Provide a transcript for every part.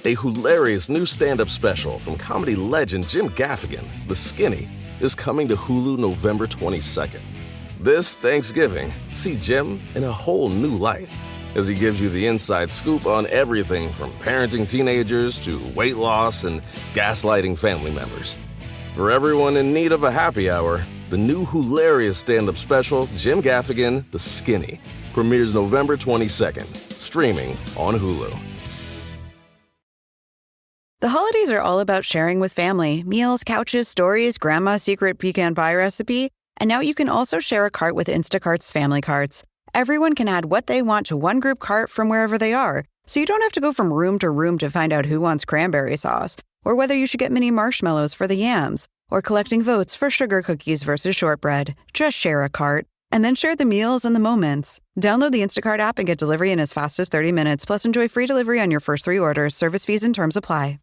A hilarious new stand-up special from comedy legend Jim Gaffigan, The Skinny, is coming to Hulu November 22nd. This Thanksgiving, see Jim in a whole new light as he gives you the inside scoop on everything from parenting teenagers to weight loss and gaslighting family members. For everyone in need of a happy hour, the new hilarious stand-up special, Jim Gaffigan, The Skinny, premieres November 22nd, streaming on Hulu. The holidays are all about sharing with family. Meals, couches, stories, grandma's secret pecan pie recipe. And now you can also share a cart with Instacart's family carts. Everyone can add what they want to one group cart from wherever they are. So you don't have to go from room to room to find out who wants cranberry sauce, or whether you should get mini marshmallows for the yams, or collecting votes for sugar cookies versus shortbread. Just share a cart. And then share the meals and the moments. Download the Instacart app and get delivery in as fast as 30 minutes. Plus enjoy free delivery on your first 3 orders. Service fees and terms apply.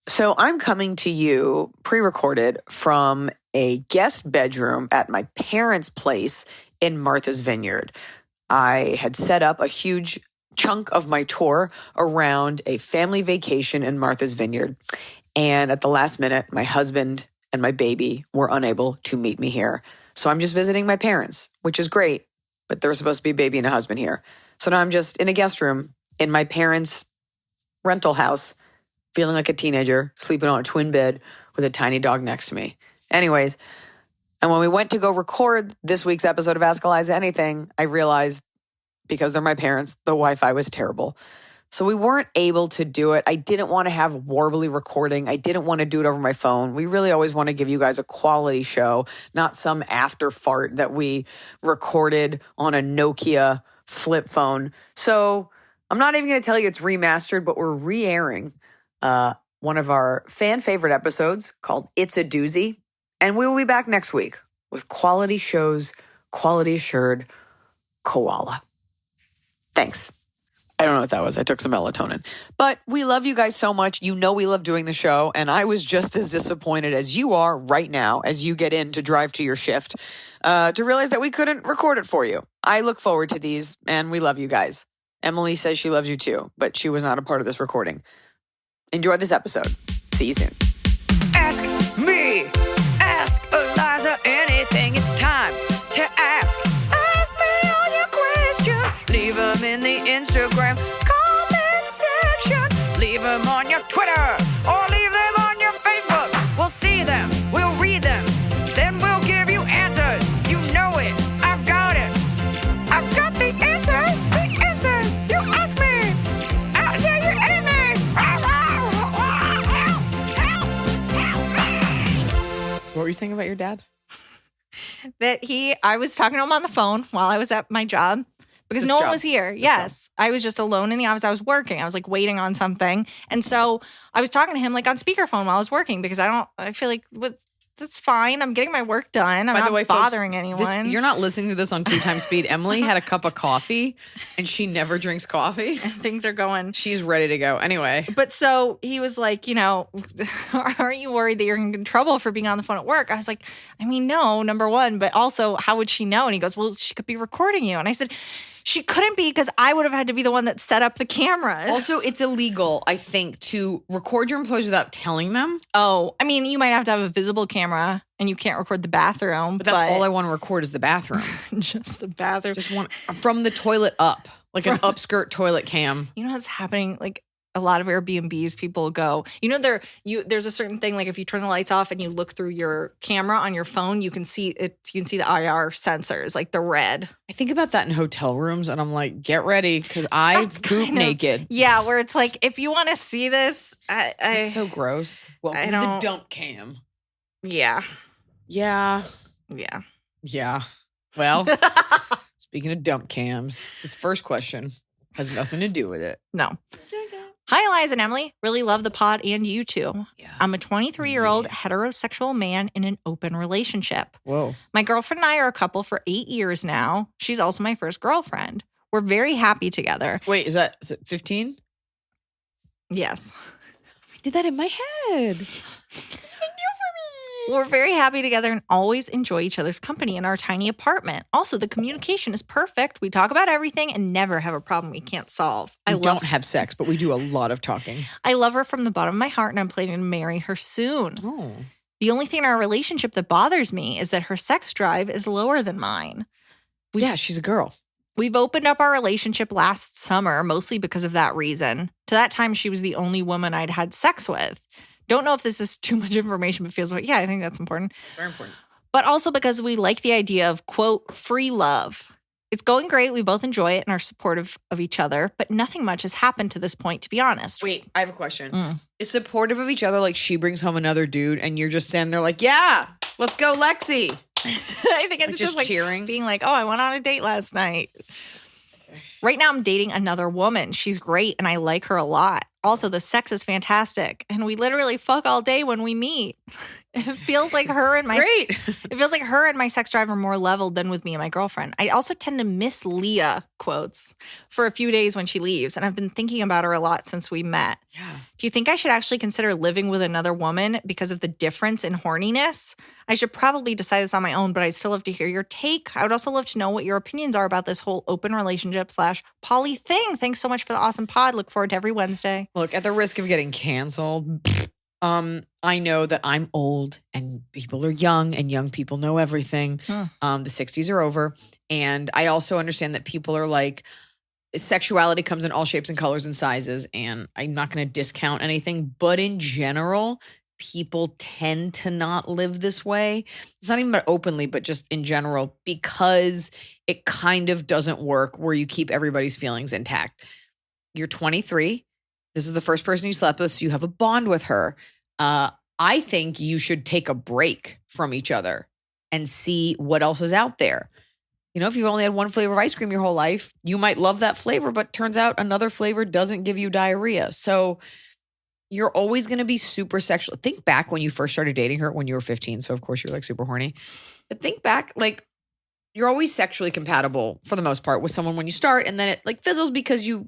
So I'm coming to you pre-recorded from a guest bedroom at my parents' place in Martha's Vineyard. I had set up a huge chunk of my tour around a family vacation in Martha's Vineyard. And at the last minute, my husband and my baby were unable to meet me here. So I'm just visiting my parents, which is great, but there was supposed to be a baby and a husband here. So now I'm just in a guest room in my parents' rental house, feeling like a teenager, sleeping on a twin bed with a tiny dog next to me. Anyways, and when we went to go record this week's episode of Ask Iliza Anything, I realized, because they're my parents, the Wi-Fi was terrible. So we weren't able to do it. I didn't want to have warbly recording. I didn't want to do it over my phone. We really always want to give you guys a quality show, not some after fart that we recorded on a Nokia flip phone. So I'm not even going to tell you it's remastered, but we're re-airing one of our fan favorite episodes called It's a Doozy. And we will be back next week with quality shows, quality assured, koala. Thanks. I don't know what that was. I took some melatonin. But we love you guys so much. You know we love doing the show. And I was just as disappointed as you are right now as you get in to drive to your shift to realize that we couldn't record it for you. I look forward to these and we love you guys. Emily says she loves you too, but she was not a part of this recording. Enjoy this episode. See you soon. Ask me. Ask Iliza anything. It's time to ask. Ask me all your questions. Leave them in the Instagram comment section. Leave them on your Twitter or leave them on your Facebook. We'll see them. We'll read them. Then we'll give you answers. You know it. I've got it. I've got the answer. The answer. You ask me. I'll tell you anything. What were you saying about your dad? I was talking to him on the phone while I was at my job because no one was here. Yes. I was just alone in the office. I was working. I was like waiting on something. And so I was talking to him like on speakerphone while I was working because I feel like that's fine. I'm getting my work done. I'm not bothering anyone. You're not listening to this on 2 times speed. Emily had a cup of coffee and she never drinks coffee. And things are going. She's ready to go. Anyway. But so he was like, aren't you worried that you're in trouble for being on the phone at work? I was like, I mean, no, number one, but also how would she know? And he goes, well, she could be recording you. And I said, she couldn't be because I would have had to be the one that set up the cameras. Also, it's illegal, I think, to record your employees without telling them. Oh, I mean, you might have to have a visible camera and you can't record the bathroom. But that's all I want to record is the bathroom. Just the bathroom. Just one from the toilet up, like an upskirt toilet cam. You know what's happening? Like a lot of Airbnbs, people go, there's a certain thing, like if you turn the lights off and you look through your camera on your phone, you can see it. You can see the IR sensors, like the red. I think about that in hotel rooms and I'm like, get ready because I poop naked. Yeah, where it's like, if you want to see this, it's so gross. Well, the dump cam. Yeah. Yeah. Yeah. Yeah. Well, speaking of dump cams, this first question has nothing to do with it. No. Hi, Iliza and Emily. Really love the pod and you too. Yeah. I'm a 23-year-old heterosexual man in an open relationship. Whoa. My girlfriend and I are a couple for 8 years now. She's also my first girlfriend. We're very happy together. Wait, is it 15? Yes. I did that in my head. We're very happy together and always enjoy each other's company in our tiny apartment. Also, the communication is perfect. We talk about everything and never have a problem we can't solve. We don't have sex, but we do a lot of talking. I love her from the bottom of my heart, and I'm planning to marry her soon. Oh. The only thing in our relationship that bothers me is that her sex drive is lower than mine. Yeah, she's a girl. We've opened up our relationship last summer, mostly because of that reason. To that time, she was the only woman I'd had sex with. Don't know if this is too much information, but feels like, yeah, I think that's important. It's very important. But also because we like the idea of, quote, free love. It's going great. We both enjoy it and are supportive of each other, but nothing much has happened to this point, to be honest. Wait, I have a question. Is supportive of each other like she brings home another dude and you're just standing there like, yeah, let's go, Lexi. I think it's just like cheering. Being like, oh, I went on a date last night. Right now, I'm dating another woman. She's great, and I like her a lot. Also, the sex is fantastic, and we literally fuck all day when we meet. It feels like her and my Great. It feels like her and my sex drive are more leveled than with me and my girlfriend. I also tend to miss Leah, quotes, for a few days when she leaves, and I've been thinking about her a lot since we met. Yeah. Do you think I should actually consider living with another woman because of the difference in horniness? I should probably decide this on my own, but I'd still love to hear your take. I would also love to know what your opinions are about this whole open relationship / poly thing. Thanks so much for the awesome pod. Look forward to every Wednesday. Look, at the risk of getting canceled, I know that I'm old and people are young and young people know everything. The 60s are over. And I also understand that people are like, sexuality comes in all shapes and colors and sizes. And I'm not going to discount anything. But in general, people tend to not live this way. It's not even about openly, but just in general, because it kind of doesn't work where you keep everybody's feelings intact. You're 23. This is the first person you slept with, so you have a bond with her. I think you should take a break from each other and see what else is out there. You know, if you've only had one flavor of ice cream your whole life, you might love that flavor, but turns out another flavor doesn't give you diarrhea. So you're always going to be super sexual. Think back when you first started dating her when you were 15. So of course you're like super horny. But think back, like you're always sexually compatible for the most part with someone when you start, and then it like fizzles because you've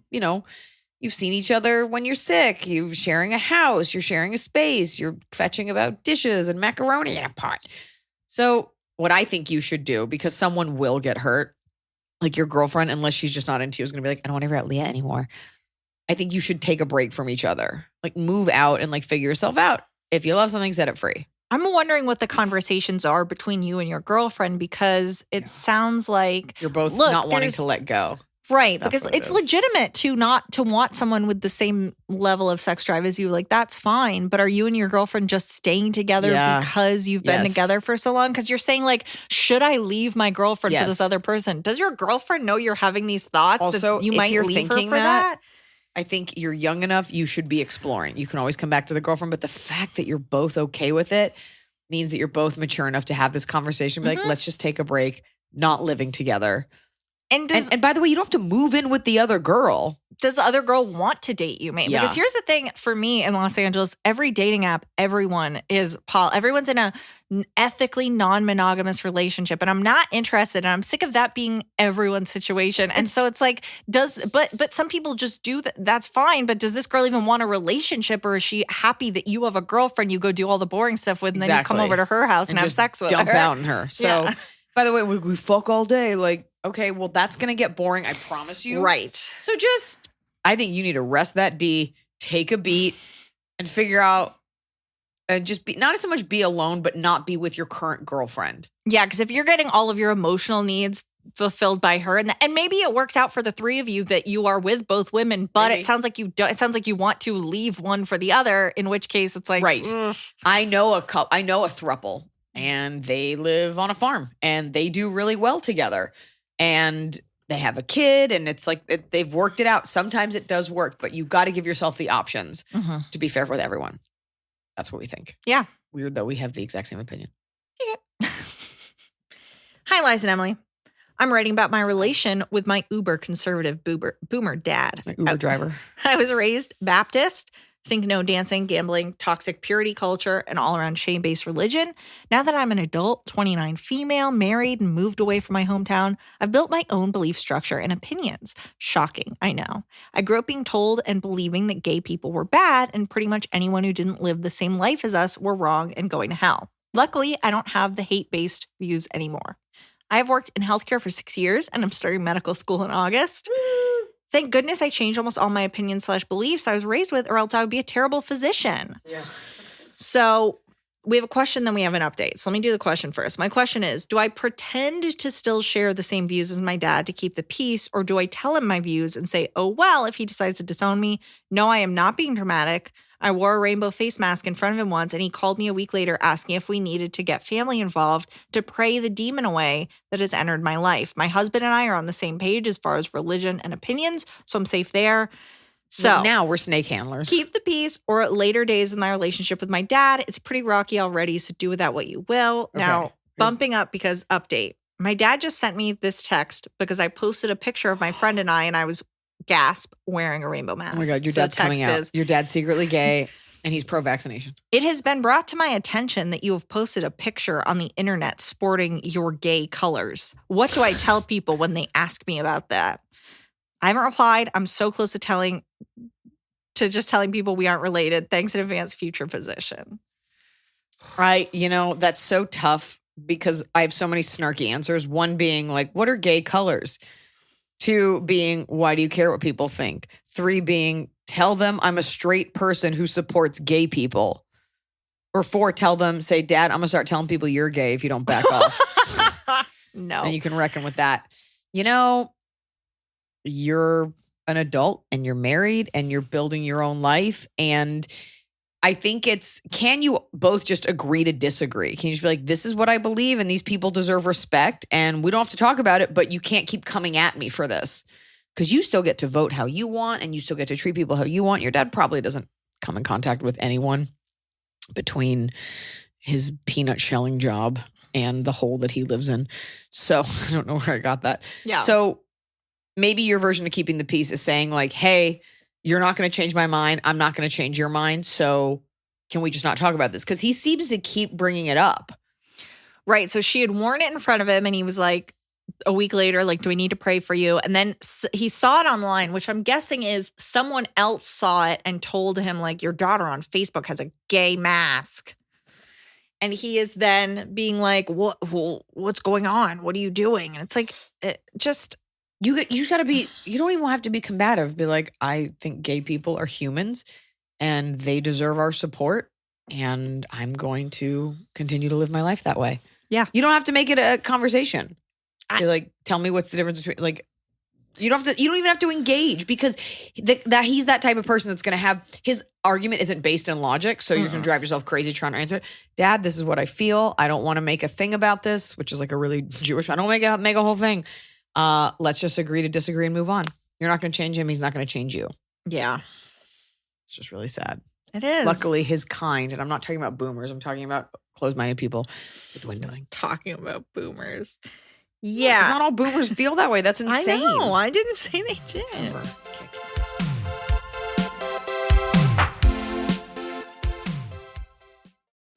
seen each other when you're sick. You're sharing a house. You're sharing a space. You're fetching about dishes and macaroni in a pot. So what I think you should do, because someone will get hurt, like your girlfriend, unless she's just not into you, is going to be like, I don't want to hear about Leah anymore. I think you should take a break from each other. Like move out and like figure yourself out. If you love something, set it free. I'm wondering what the conversations are between you and your girlfriend, because it sounds like you're both not wanting to let go. Right. That's because what it it's is. legitimate to not to want someone with the same level of sex drive as you. Like, that's fine. But are you and your girlfriend just staying together because you've been together for so long? Because you're saying, like, should I leave my girlfriend for this other person? Does your girlfriend know you're having these thoughts Also, that you if might you're leave her thinking for that? I think you're young enough, you should be exploring. You can always come back to the girlfriend, but the fact that you're both okay with it means that you're both mature enough to have this conversation. Be like, let's just take a break, not living together. And by the way, you don't have to move in with the other girl. Does the other girl want to date you, mate? Yeah. Because here's the thing for me in Los Angeles, every dating app, everyone's in a ethically non-monogamous relationship. And I'm not interested. And I'm sick of that being everyone's situation. And so it's like, but some people just do that. That's fine. But does this girl even want a relationship, or is she happy that you have a girlfriend you go do all the boring stuff with, and then you come over to her house and have just sex with dump her? out on her. So, by the way, we fuck all day. Like, okay, well, that's going to get boring. I promise you. Right. So I think you need to rest that D, take a beat, and figure out, and just be, not so much be alone, but not be with your current girlfriend. Yeah, because if you're getting all of your emotional needs fulfilled by her, and maybe it works out for the three of you that you are with both women, but it sounds like you don't. It sounds like you want to leave one for the other. In which case, it's like, right. I know a throuple, and they live on a farm, and they do really well together, and they have a kid, and it's like they've worked it out. Sometimes it does work, but you got to give yourself the options to be fair with everyone. That's what we think. Yeah. Weird though, we have the exact same opinion. Yeah. Hi, Liza and Emily. I'm writing about my relation with my uber conservative boomer dad. My Uber driver. I was raised Baptist. Think no dancing, gambling, toxic purity culture, and all-around shame-based religion. Now that I'm an adult, 29 female, married, and moved away from my hometown, I've built my own belief structure and opinions. Shocking, I know. I grew up being told and believing that gay people were bad, and pretty much anyone who didn't live the same life as us were wrong and going to hell. Luckily, I don't have the hate-based views anymore. I have worked in healthcare for 6 years and I'm starting medical school in August. Thank goodness I changed almost all my opinions/beliefs I was raised with, or else I would be a terrible physician. Yeah. So we have a question, then we have an update. So let me do the question first. My question is, do I pretend to still share the same views as my dad to keep the peace, or do I tell him my views and say, oh, well, if he decides to disown me? No, I am not being dramatic. I wore a rainbow face mask in front of him once, and he called me a week later asking if we needed to get family involved to pray the demon away that has entered my life. My husband and I are on the same page as far as religion and opinions, so I'm safe there. So now we're snake handlers. Keep the peace, or at later days in my relationship with my dad. It's pretty rocky already, so do with that what you will. Okay. Now, bumping up because update. My dad just sent me this text because I posted a picture of my friend and I was wearing a rainbow mask. Oh my God, your So dad's the text coming out. is, Your dad's secretly gay and he's pro-vaccination. it has been brought to my attention that you have posted a picture on the internet sporting your gay colors. What do I tell people when they ask me about that? I haven't replied. I'm so close to just telling people we aren't related. Thanks in advance, future physician. That's so tough because I have so many snarky answers. One being like, what are gay colors? 2 being, why do you care what people think? 3 being, tell them I'm a straight person who supports gay people. Or 4, tell them, say, Dad, I'm going to start telling people you're gay if you don't back off. No. And you can reckon with that. You're an adult and you're married and you're building your own life. And I think can you both just agree to disagree? Can you just be like, this is what I believe and these people deserve respect and we don't have to talk about it, but you can't keep coming at me for this because you still get to vote how you want and you still get to treat people how you want. Your dad probably doesn't come in contact with anyone between his peanut shelling job and the hole that he lives in. So I don't know where I got that. Yeah. So maybe your version of keeping the peace is saying like, hey, you're not going to change my mind. I'm not going to change your mind. So can we just not talk about this? Because he seems to keep bringing it up. Right. So she had worn it in front of him and he was like, a week later, like, do we need to pray for you? And then he saw it online, which I'm guessing is someone else saw it and told him, like, your daughter on Facebook has a gay mask. And he is then being like, what's going on? What are you doing? And it's like, you just got to be, you don't even have to be combative. Be like, I think gay people are humans and they deserve our support. And I'm going to continue to live my life that way. Yeah. You don't have to make it a conversation. You're like, tell me what's the difference between, like, you don't even have to engage because that he's that type of person that's going to have, his argument isn't based in logic. So you're going to drive yourself crazy trying to answer it. Dad, this is what I feel. I don't want to make a thing about this, which is like a really Jewish, I don't make a whole thing. Let's just agree to disagree and move on. You're not going to change him. He's not going to change you. Yeah. It's just really sad. It is. Luckily, his kind, and I'm not talking about boomers. I'm talking about closed-minded people, are dwindling. Talking about boomers. Yeah. 'Cause not all boomers feel that way. That's insane. I know. I didn't say they did.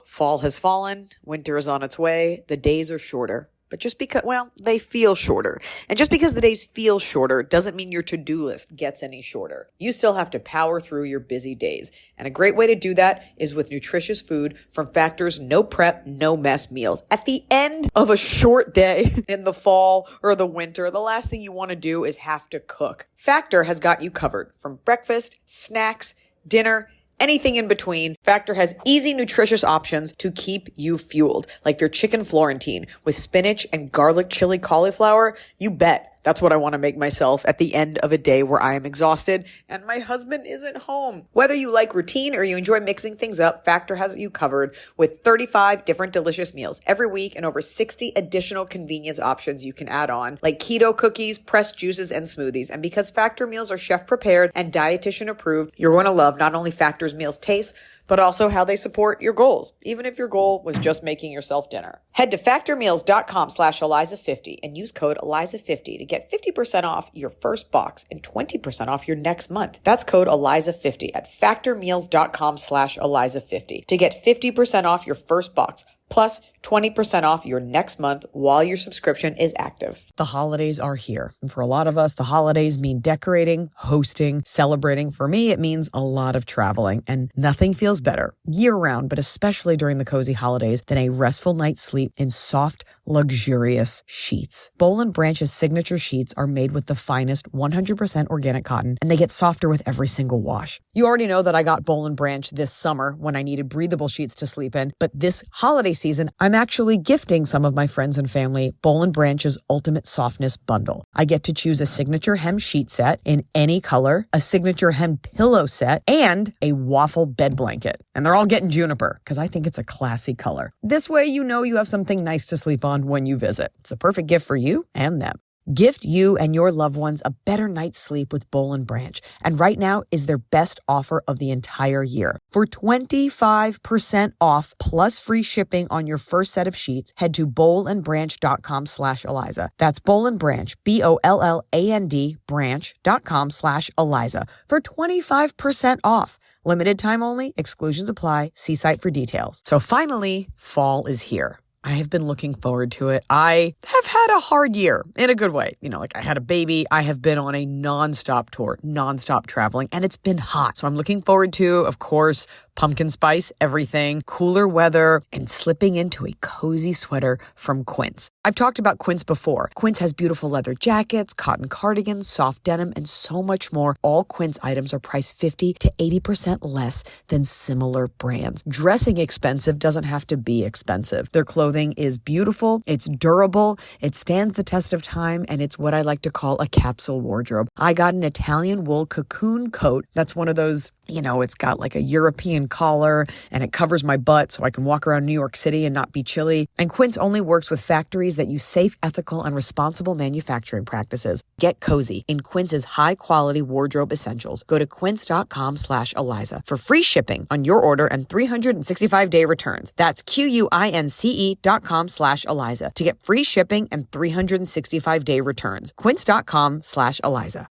Fall has fallen. Winter is on its way. The days are shorter. But just because, they feel shorter. And just because the days feel shorter doesn't mean your to-do list gets any shorter. You still have to power through your busy days. And a great way to do that is with nutritious food from Factor's no prep, no mess meals. At the end of a short day in the fall or the winter, the last thing you want to do is have to cook. Factor has got you covered from breakfast, snacks, dinner, anything in between. Factor has easy, nutritious options to keep you fueled, like their chicken Florentine with spinach and garlic chili cauliflower. You bet. That's what I want to make myself at the end of a day where I am exhausted and my husband isn't home. Whether you like routine or you enjoy mixing things up, Factor has you covered with 35 different delicious meals every week and over 60 additional convenience options you can add on, like keto cookies, pressed juices, and smoothies. And because Factor meals are chef prepared and dietitian approved, you're going to love not only Factor's meals taste, but also how they support your goals, even if your goal was just making yourself dinner. Head to factormeals.com/Iliza50 and use code Iliza50 to get 50% off your first box and 20% off your next month. That's code Iliza50 at factormeals.com/Iliza50 to get 50% off your first box plus 20% off your next month while your subscription is active. The holidays are here. And for a lot of us, the holidays mean decorating, hosting, celebrating. For me, it means a lot of traveling. And nothing feels better year-round, but especially during the cozy holidays, than a restful night's sleep in soft, luxurious sheets. Boll & Branch's signature sheets are made with the finest 100% organic cotton, and they get softer with every single wash. You already know that I got Boll & Branch this summer when I needed breathable sheets to sleep in, but this holiday season, I'm actually gifting some of my friends and family Boll & Branch's Ultimate Softness Bundle. I get to choose a signature hem sheet set in any color, a signature hem pillow set, and a waffle bed blanket. And they're all getting juniper because I think it's a classy color. This way you know you have something nice to sleep on when you visit. It's the perfect gift for you and them. Gift you and your loved ones a better night's sleep with Boll & Branch. And right now is their best offer of the entire year. For 25% off plus free shipping on your first set of sheets, head to bollandbranch.com/Iliza. That's Boll & Branch, BOLLAND branch.com/Iliza for 25% off. Limited time only, exclusions apply. See site for details. So finally, fall is here. I have been looking forward to it. I have had a hard year in a good way. You know, like I had a baby. I have been on a nonstop tour, nonstop traveling, and it's been hot. So I'm looking forward to, of course, pumpkin spice, everything, cooler weather, and slipping into a cozy sweater from Quince. I've talked about Quince before. Quince has beautiful leather jackets, cotton cardigans, soft denim, and so much more. All Quince items are priced 50 to 80% less than similar brands. Dressing expensive doesn't have to be expensive. Their clothing is beautiful, it's durable, it stands the test of time, and it's what I like to call a capsule wardrobe. I got an Italian wool cocoon coat. That's one of those, you know, it's got like a European collar and it covers my butt so I can walk around New York City and not be chilly. And Quince only works with factories that use safe, ethical, and responsible manufacturing practices. Get cozy in Quince's high-quality wardrobe essentials. Go to quince.com/Iliza for free shipping on your order and 365-day returns. That's QUINCE.com/Iliza to get free shipping and 365-day returns. Quince.com/Iliza.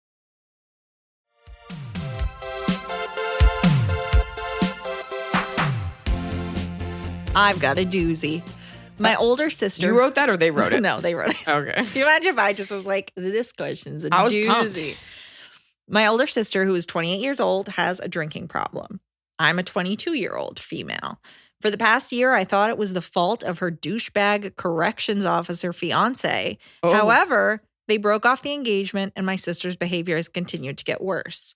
I've got a doozy. My older sister. You wrote that or they wrote it? No, they wrote it. Okay. Can you imagine if I just was like, this question's a I was doozy? pumped. My older sister, who is 28 years old, has a drinking problem. I'm a 22-year-old female. For the past year, I thought it was the fault of her douchebag corrections officer fiance. Oh. However, they broke off the engagement and my sister's behavior has continued to get worse.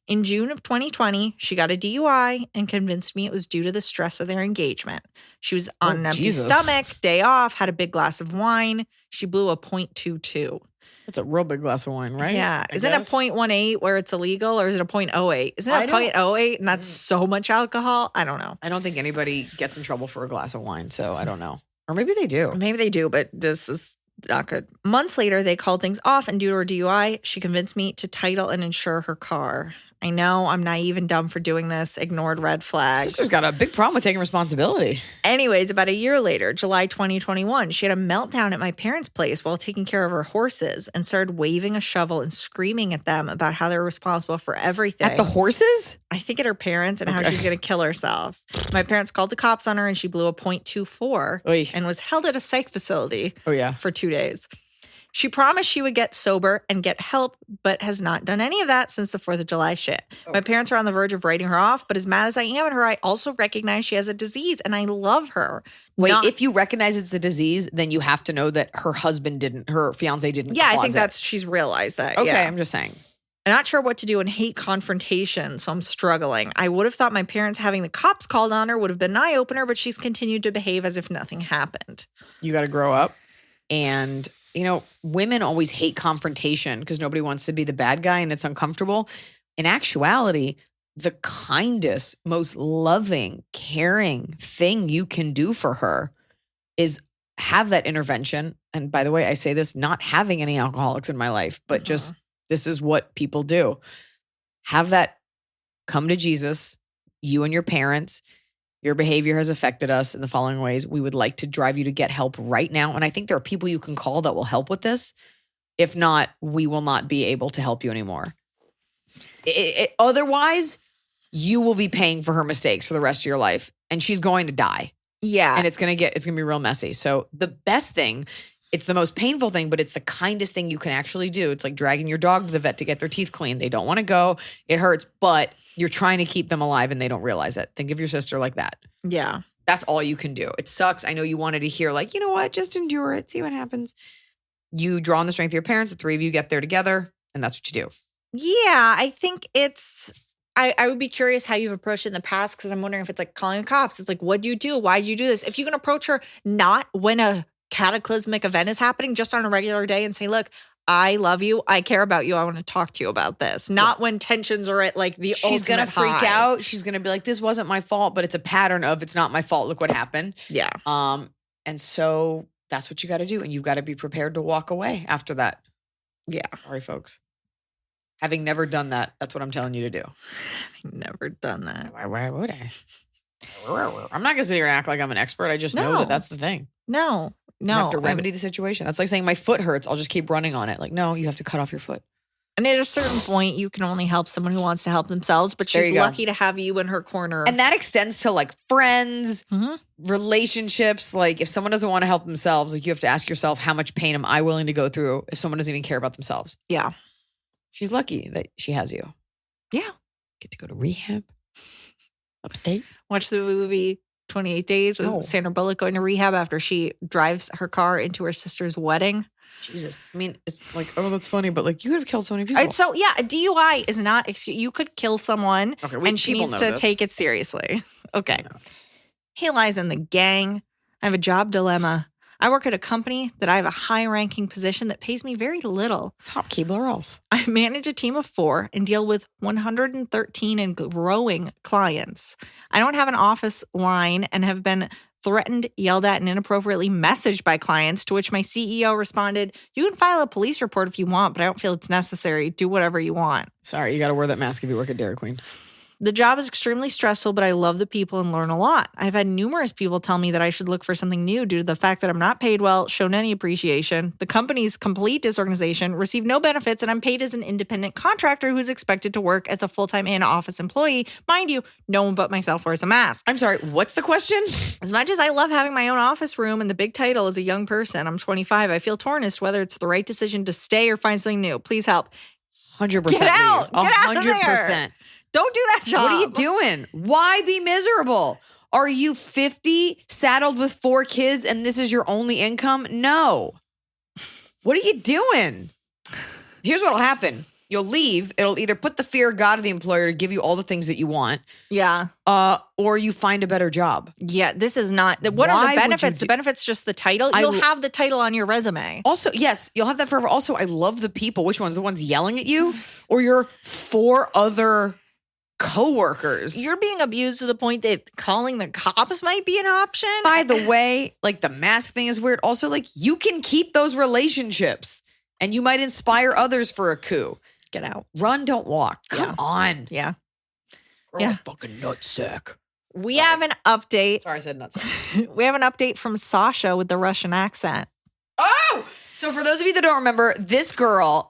In June of 2020, she got a DUI and convinced me it was due to the stress of their engagement. She was on an empty stomach, day off, had a big glass of wine. She blew a .22. That's a real big glass of wine, right? Yeah. Isn't it a .18 where it's illegal, or is it a .08? Isn't it a .08 and that's so much alcohol? I don't know. I don't think anybody gets in trouble for a glass of wine, so I don't know. Or maybe they do. Maybe they do, but this is not good. Months later, they called things off, and due to her DUI, she convinced me to title and insure her car. I know I'm naive and dumb for doing this, ignored red flags. Sister's got a big problem with taking responsibility. Anyways, about a year later, July 2021, she had a meltdown at my parents' place while taking care of her horses and started waving a shovel and screaming at them about how they're responsible for everything. At the horses? I think at her parents and how she's going to kill herself. My parents called the cops on her and she blew a .24 Oy. and was held at a psych facility for 2 days. She promised she would get sober and get help, but has not done any of that since the 4th of July shit. My parents are on the verge of writing her off, but as mad as I am at her, I also recognize she has a disease and I love her. Wait, if you recognize it's a disease, then you have to know that her fiance didn't Yeah, cause I think she's realized that. Okay, yeah. I'm just saying. I'm not sure what to do and hate confrontation, so I'm struggling. I would have thought my parents having the cops called on her would have been an eye-opener, but she's continued to behave as if nothing happened. You got to grow up. And, you know, women always hate confrontation because nobody wants to be the bad guy and it's uncomfortable. In actuality, the kindest, most loving, caring thing you can do for her is have that intervention. And by the way, I say this not having any alcoholics in my life, but just this is what people do. Have that come to Jesus, you and your parents. Your behavior has affected us in the following ways. We would like to drive you to get help right now. And I think there are people you can call that will help with this. If not, we will not be able to help you anymore. Otherwise, you will be paying for her mistakes for the rest of your life. And she's going to die. Yeah. And it's going to be real messy. So the best thing, it's the most painful thing, but it's the kindest thing you can actually do. It's like dragging your dog to the vet to get their teeth cleaned. They don't want to go. It hurts, but you're trying to keep them alive and they don't realize it. Think of your sister like that. Yeah. That's all you can do. It sucks. I know you wanted to hear like, you know what? Just endure it. See what happens. You draw on the strength of your parents. The three of you get there together and that's what you do. Yeah. I think it's, I would be curious how you've approached it in the past because I'm wondering if it's like calling the cops. It's like, what do you do? Why do you do this? If you can approach her not when a cataclysmic event is happening, just on a regular day and say, look, I love you. I care about you. I want to talk to you about this. Not when tensions are at like the She's going to freak high. out. She's going to be like, this wasn't my fault, but it's a pattern of it's not my fault. Look what happened. Yeah. And so that's what you got to do. And you've got to be prepared to walk away after that. Yeah. Sorry, folks. Having never done that, that's what I'm telling you to do. I've never done that. Why would I? I'm not going to sit here and act like I'm an expert. I just know that that's the thing. No. You have to remedy the situation. That's like saying my foot hurts. I'll just keep running on it. Like, no, you have to cut off your foot. And at a certain point, you can only help someone who wants to help themselves, but she's lucky to have you in her corner. And that extends to like friends, relationships. Like if someone doesn't want to help themselves, like you have to ask yourself, how much pain am I willing to go through if someone doesn't even care about themselves? Yeah. She's lucky that she has you. Yeah. Get to go to rehab upstate. Watch the movie 28 Days with Sandra Bullock going to rehab after she drives her car into her sister's wedding. Jesus. I mean, it's like, oh, that's funny, but like you could have killed so many people. So yeah, a DUI is not excuse. You could kill someone and she needs to take it seriously. Okay. No. Hey, Liza and the gang. I have a job dilemma. I work at a company that I have a high-ranking position that pays me very little. Top Keebler Elf. I manage a team of 4 and deal with 113 and growing clients. I don't have an office line and have been threatened, yelled at, and inappropriately messaged by clients, to which my CEO responded, you can file a police report if you want, but I don't feel it's necessary. Do whatever you want. Sorry, you got to wear that mask if you work at Dairy Queen. The job is extremely stressful, but I love the people and learn a lot. I've had numerous people tell me that I should look for something new due to the fact that I'm not paid well, shown any appreciation. The company's complete disorganization, receive no benefits, and I'm paid as an independent contractor who's expected to work as a full-time in-office employee. Mind you, no one but myself wears a mask. I'm sorry, what's the question? As much as I love having my own office room and the big title as a young person, I'm 25, I feel torn as to whether it's the right decision to stay or find something new. Please help. 100%. Get out. Get out of 100%. there. Don't do that job. What are you doing? Why be miserable? Are you 50, saddled with 4 kids, and this is your only income? No. What are you doing? Here's what'll happen. You'll leave. It'll either put the fear of God of the employer to give you all the things that you want. Yeah. Or you find a better job. Yeah, this is not. What are the benefits? The benefits just the title? You'll have the title on your resume. Also, yes, you'll have that forever. Also, I love the people. Which ones? The ones yelling at you? Or your 4 other coworkers? You're being abused to the point that calling the cops might be an option. By the way, like the mask thing is weird. Also, like you can keep those relationships and you might inspire others for a coup. Get out. Run, don't walk. Come on. Yeah. Girl, fucking nutsack. We have an update. Sorry, I said nutsack. We have an update from Sasha with the Russian accent. Oh! So for those of you that don't remember, this girl,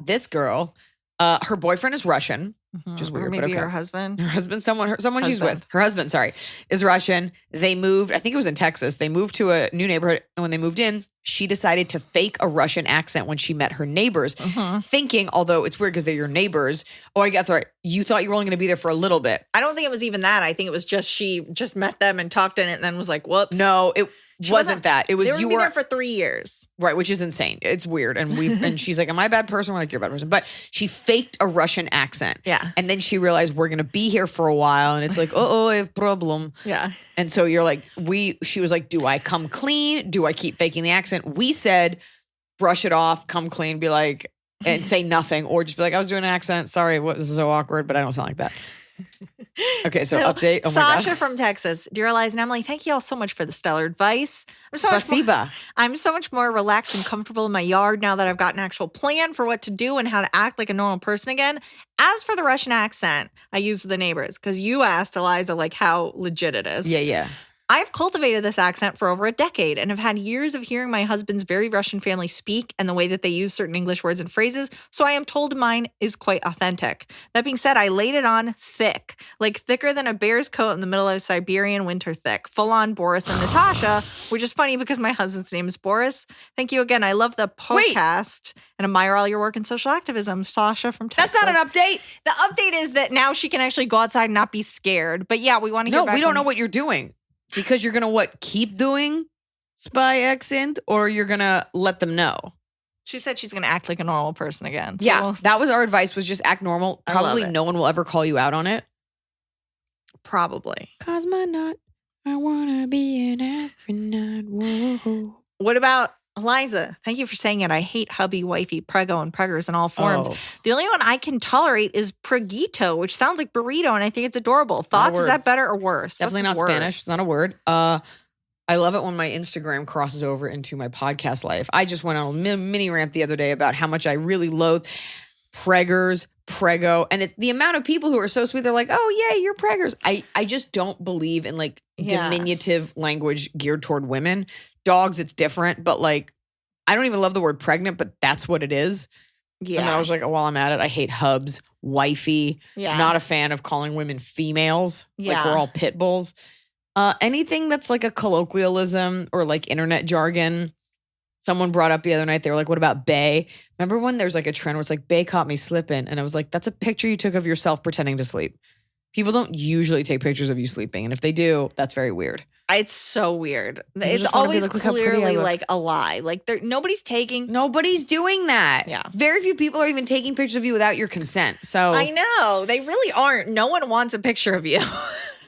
her boyfriend is Russian. Which is weird, or maybe but okay. her husband. Her husband, someone she's with. Her husband, is Russian. They moved, I think it was in Texas. They moved to a new neighborhood. And when they moved in, she decided to fake a Russian accent when she met her neighbors, thinking, although it's weird because they're your neighbors. Oh, I guess, right. You thought you were only going to be there for a little bit. I don't think it was even that. I think it was just she just met them and talked in it and then was like, whoops. No, it wasn't that. It was you were there for 3 years. Right, which is insane. It's weird. And she's like, am I a bad person? We're like, you're a bad person. But she faked a Russian accent. Yeah. And then she realized we're going to be here for a while. And it's like, I have problem. Yeah. And so you're like, she was like, do I come clean? Do I keep faking the accent? We said, brush it off, come clean, be like, and say nothing. Or just be like, I was doing an accent. Sorry, this is so awkward, but I don't sound like that. Okay, so update. Oh my Sasha God. from Texas. Dear Eliza and Emily, thank you all so much for the stellar advice. I'm so much more relaxed and comfortable in my yard now that I've got an actual plan for what to do and how to act like a normal person again. As for the Russian accent, I use the neighbors because you asked Eliza like how legit it is. Yeah. I've cultivated this accent for over a decade and have had years of hearing my husband's very Russian family speak and the way that they use certain English words and phrases, so I am told mine is quite authentic. That being said, I laid it on thick, like thicker than a bear's coat in the middle of Siberian winter thick, full-on Boris and Natasha, which is funny because my husband's name is Boris. Thank you again. I love the podcast and admire all your work in social activism. Sasha from Texas. That's not an update. The update is that now she can actually go outside and not be scared. But yeah, we want to hear back. No, we don't know what you're doing. Because you're going to keep doing spy accent, or you're going to let them know? She said she's going to act like a normal person again. So yeah, that was our advice, was just act normal. Probably no one will ever call you out on it. Probably. Cosmonaut, I want to be an astronaut. Whoa. What about Iliza? Thank you for saying it. I hate hubby, wifey, prego, and preggers in all forms. Oh. The only one I can tolerate is preguito, which sounds like burrito, and I think it's adorable. Thoughts? Is that better or worse? Definitely not worse. Spanish. It's not a word. I love it when my Instagram crosses over into my podcast life. I just went on a mini rant the other day about how much I really loathe preggers, prego, and it's the amount of people who are so sweet. They're like, oh yeah, you're preggers. I just don't believe in diminutive language geared toward women. Dogs, it's different, but I don't even love the word pregnant, but that's what it is. Yeah. And then I was like, while I'm at it, I hate hubs, wifey. Yeah. Not a fan of calling women females. Yeah. Like we're all pit bulls. Anything that's like a colloquialism or like internet jargon. Someone brought up the other night, they were like, what about bae? Remember when there's like a trend where it's like, bae caught me slipping? And I was like, that's a picture you took of yourself pretending to sleep. People don't usually take pictures of you sleeping. And if they do, that's very weird. It's so weird. It's always clearly like a lie. Like nobody's doing that. Yeah. Very few people are even taking pictures of you without your consent. So I know. They really aren't. No one wants a picture of you.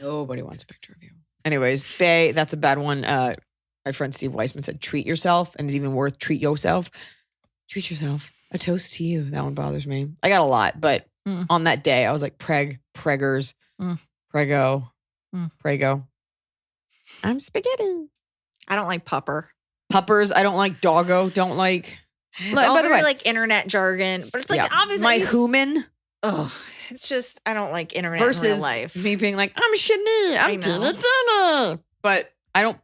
Nobody wants a picture of you. Anyways, bae, that's a bad one. My friend Steve Weissman said, treat yourself. And it's even worth treat yourself. Treat yourself. A toast to you. That one bothers me. I got a lot, but on that day, I was like, preggers, prego, prego. I'm spaghetti. I don't like pupper. Puppers. I don't like doggo. Don't like. By the way, like internet jargon, but it's like obviously my human. Oh, it's just I don't like internet versus in real life. Me being like I'm Shani, I'm Tina, but I don't.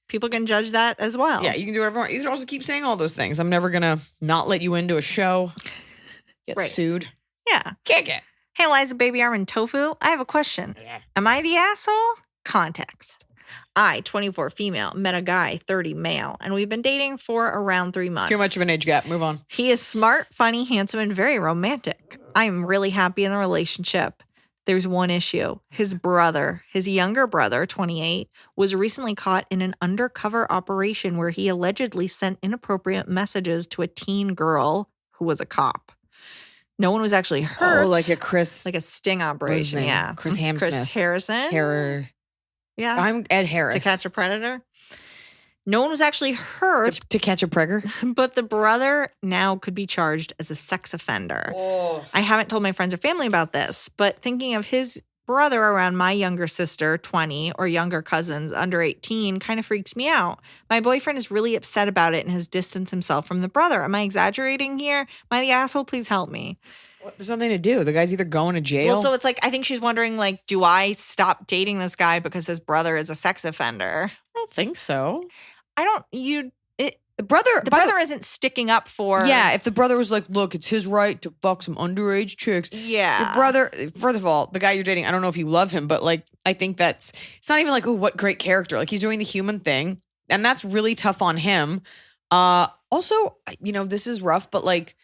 People can judge that as well. Yeah, you can do whatever you want. You can also keep saying all those things. I'm never gonna not let you into a show. Get sued. Yeah, kick it. Hey, Iliza, baby arm and tofu. I have a question. Yeah. Am I the asshole? Context. I, 24 female, met a guy, 30 male, and we've been dating for around 3 months. Too much of an age gap. Move on. He is smart, funny, handsome, and very romantic. I am really happy in the relationship. There's one issue. His younger brother, 28, was recently caught in an undercover operation where he allegedly sent inappropriate messages to a teen girl who was a cop. No one was actually hurt. Oh, like a sting operation. Yeah. Chris Hamsmith. Chris Harrison. Yeah. I'm Ed Harris. To Catch a Predator. No one was actually hurt. To Catch a Pregger. But the brother now could be charged as a sex offender. Oh. I haven't told my friends or family about this, but thinking of his brother around my younger sister, 20, or younger cousins under 18 kind of freaks me out. My boyfriend is really upset about it and has distanced himself from the brother. Am I exaggerating here? Am I the asshole? Please help me. There's nothing to do. The guy's either going to jail. Well, so it's like, I think she's wondering, like, do I stop dating this guy because his brother is a sex offender? I don't think so. The brother isn't sticking up for. Yeah, if the brother was like, look, it's his right to fuck some underage chicks. Yeah. Your brother, first of all, the guy you're dating, I don't know if you love him, but like, I think it's not even like, oh, what great character. Like, he's doing the human thing. And that's really tough on him. Also, this is rough, but like,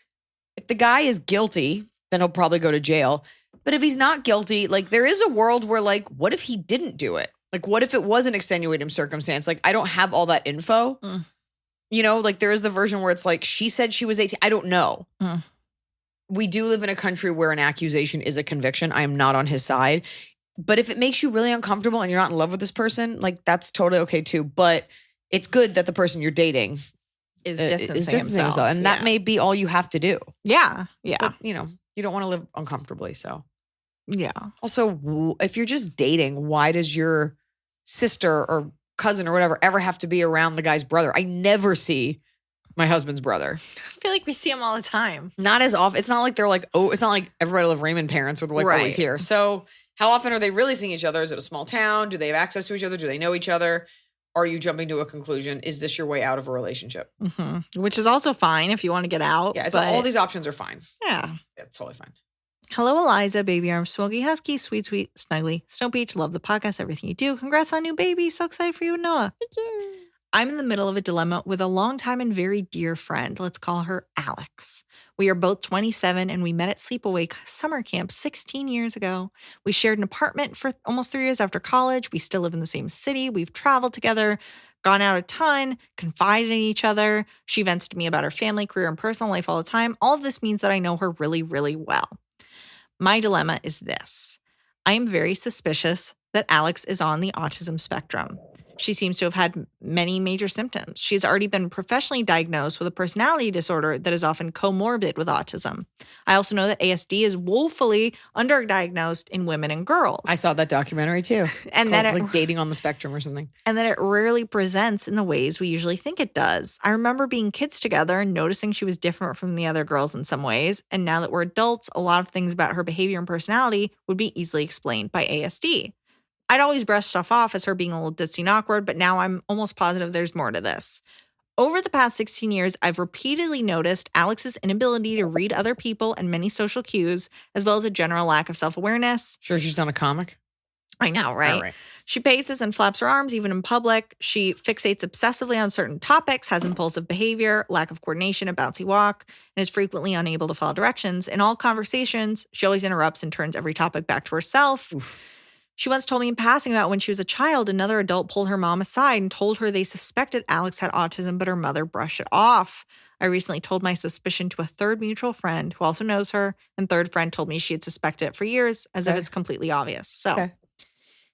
if the guy is guilty, then he'll probably go to jail. But if he's not guilty, like, there is a world where, like, what if he didn't do it? Like, what if it was an extenuating circumstance? Like, I don't have all that info. Like, there is the version where it's like, she said she was 18. I don't know. We do live in a country where an accusation is a conviction. I am not on his side. But if it makes you really uncomfortable and you're not in love with this person, like, that's totally okay too. But it's good that the person you're dating is distancing himself. And that may be all you have to do. Yeah. Yeah. But, you don't want to live uncomfortably. So, yeah. Also, if you're just dating, why does your sister or cousin or whatever ever have to be around the guy's brother? I never see my husband's brother. I feel like we see him all the time. Not as often. It's not like they're like, it's not like everybody love Raymond parents where they're like always here. So How often are they really seeing each other? Is it a small town? Do they have access to each other? Do they know each other? Are you jumping to a conclusion? Is this your way out of a relationship? Mm-hmm. Which is also fine if you want to get out. Yeah, all these options are fine. Yeah. It's totally fine. Hello, Iliza, baby arm, smoky husky, sweet, sweet, snuggly, Snow Beach. Love the podcast, everything you do. Congrats on new baby. So excited for you and Noah. Thank you. I'm in the middle of a dilemma with a longtime and very dear friend. Let's call her Alex. We are both 27 and we met at Sleepaway Summer Camp 16 years ago. We shared an apartment for almost 3 years after college. We still live in the same city. We've traveled together, gone out a ton, confided in each other. She vents to me about her family, career, and personal life all the time. All of this means that I know her really, really well. My dilemma is this. I am very suspicious that Alex is on the autism spectrum. She seems to have had many major symptoms. She's already been professionally diagnosed with a personality disorder that is often comorbid with autism. I also know that ASD is woefully underdiagnosed in women and girls. I saw that documentary too. And that like Dating on the Spectrum or something. And that it rarely presents in the ways we usually think it does. I remember being kids together and noticing she was different from the other girls in some ways. And now that we're adults, a lot of things about her behavior and personality would be easily explained by ASD. I'd always brushed stuff off as her being a little ditzy and awkward, but now I'm almost positive there's more to this. Over the past 16 years, I've repeatedly noticed Alex's inability to read other people and many social cues, as well as a general lack of self-awareness. Sure, she's done a comic? I know, right? All right. She paces and flaps her arms even in public. She fixates obsessively on certain topics, has impulsive behavior, lack of coordination, a bouncy walk, and is frequently unable to follow directions. In all conversations, she always interrupts and turns every topic back to herself. Oof. She once told me in passing about when she was a child, another adult pulled her mom aside and told her they suspected Alex had autism, but her mother brushed it off. I recently told my suspicion to a third mutual friend who also knows her, and third friend told me she had suspected it for years, as if it's completely obvious. So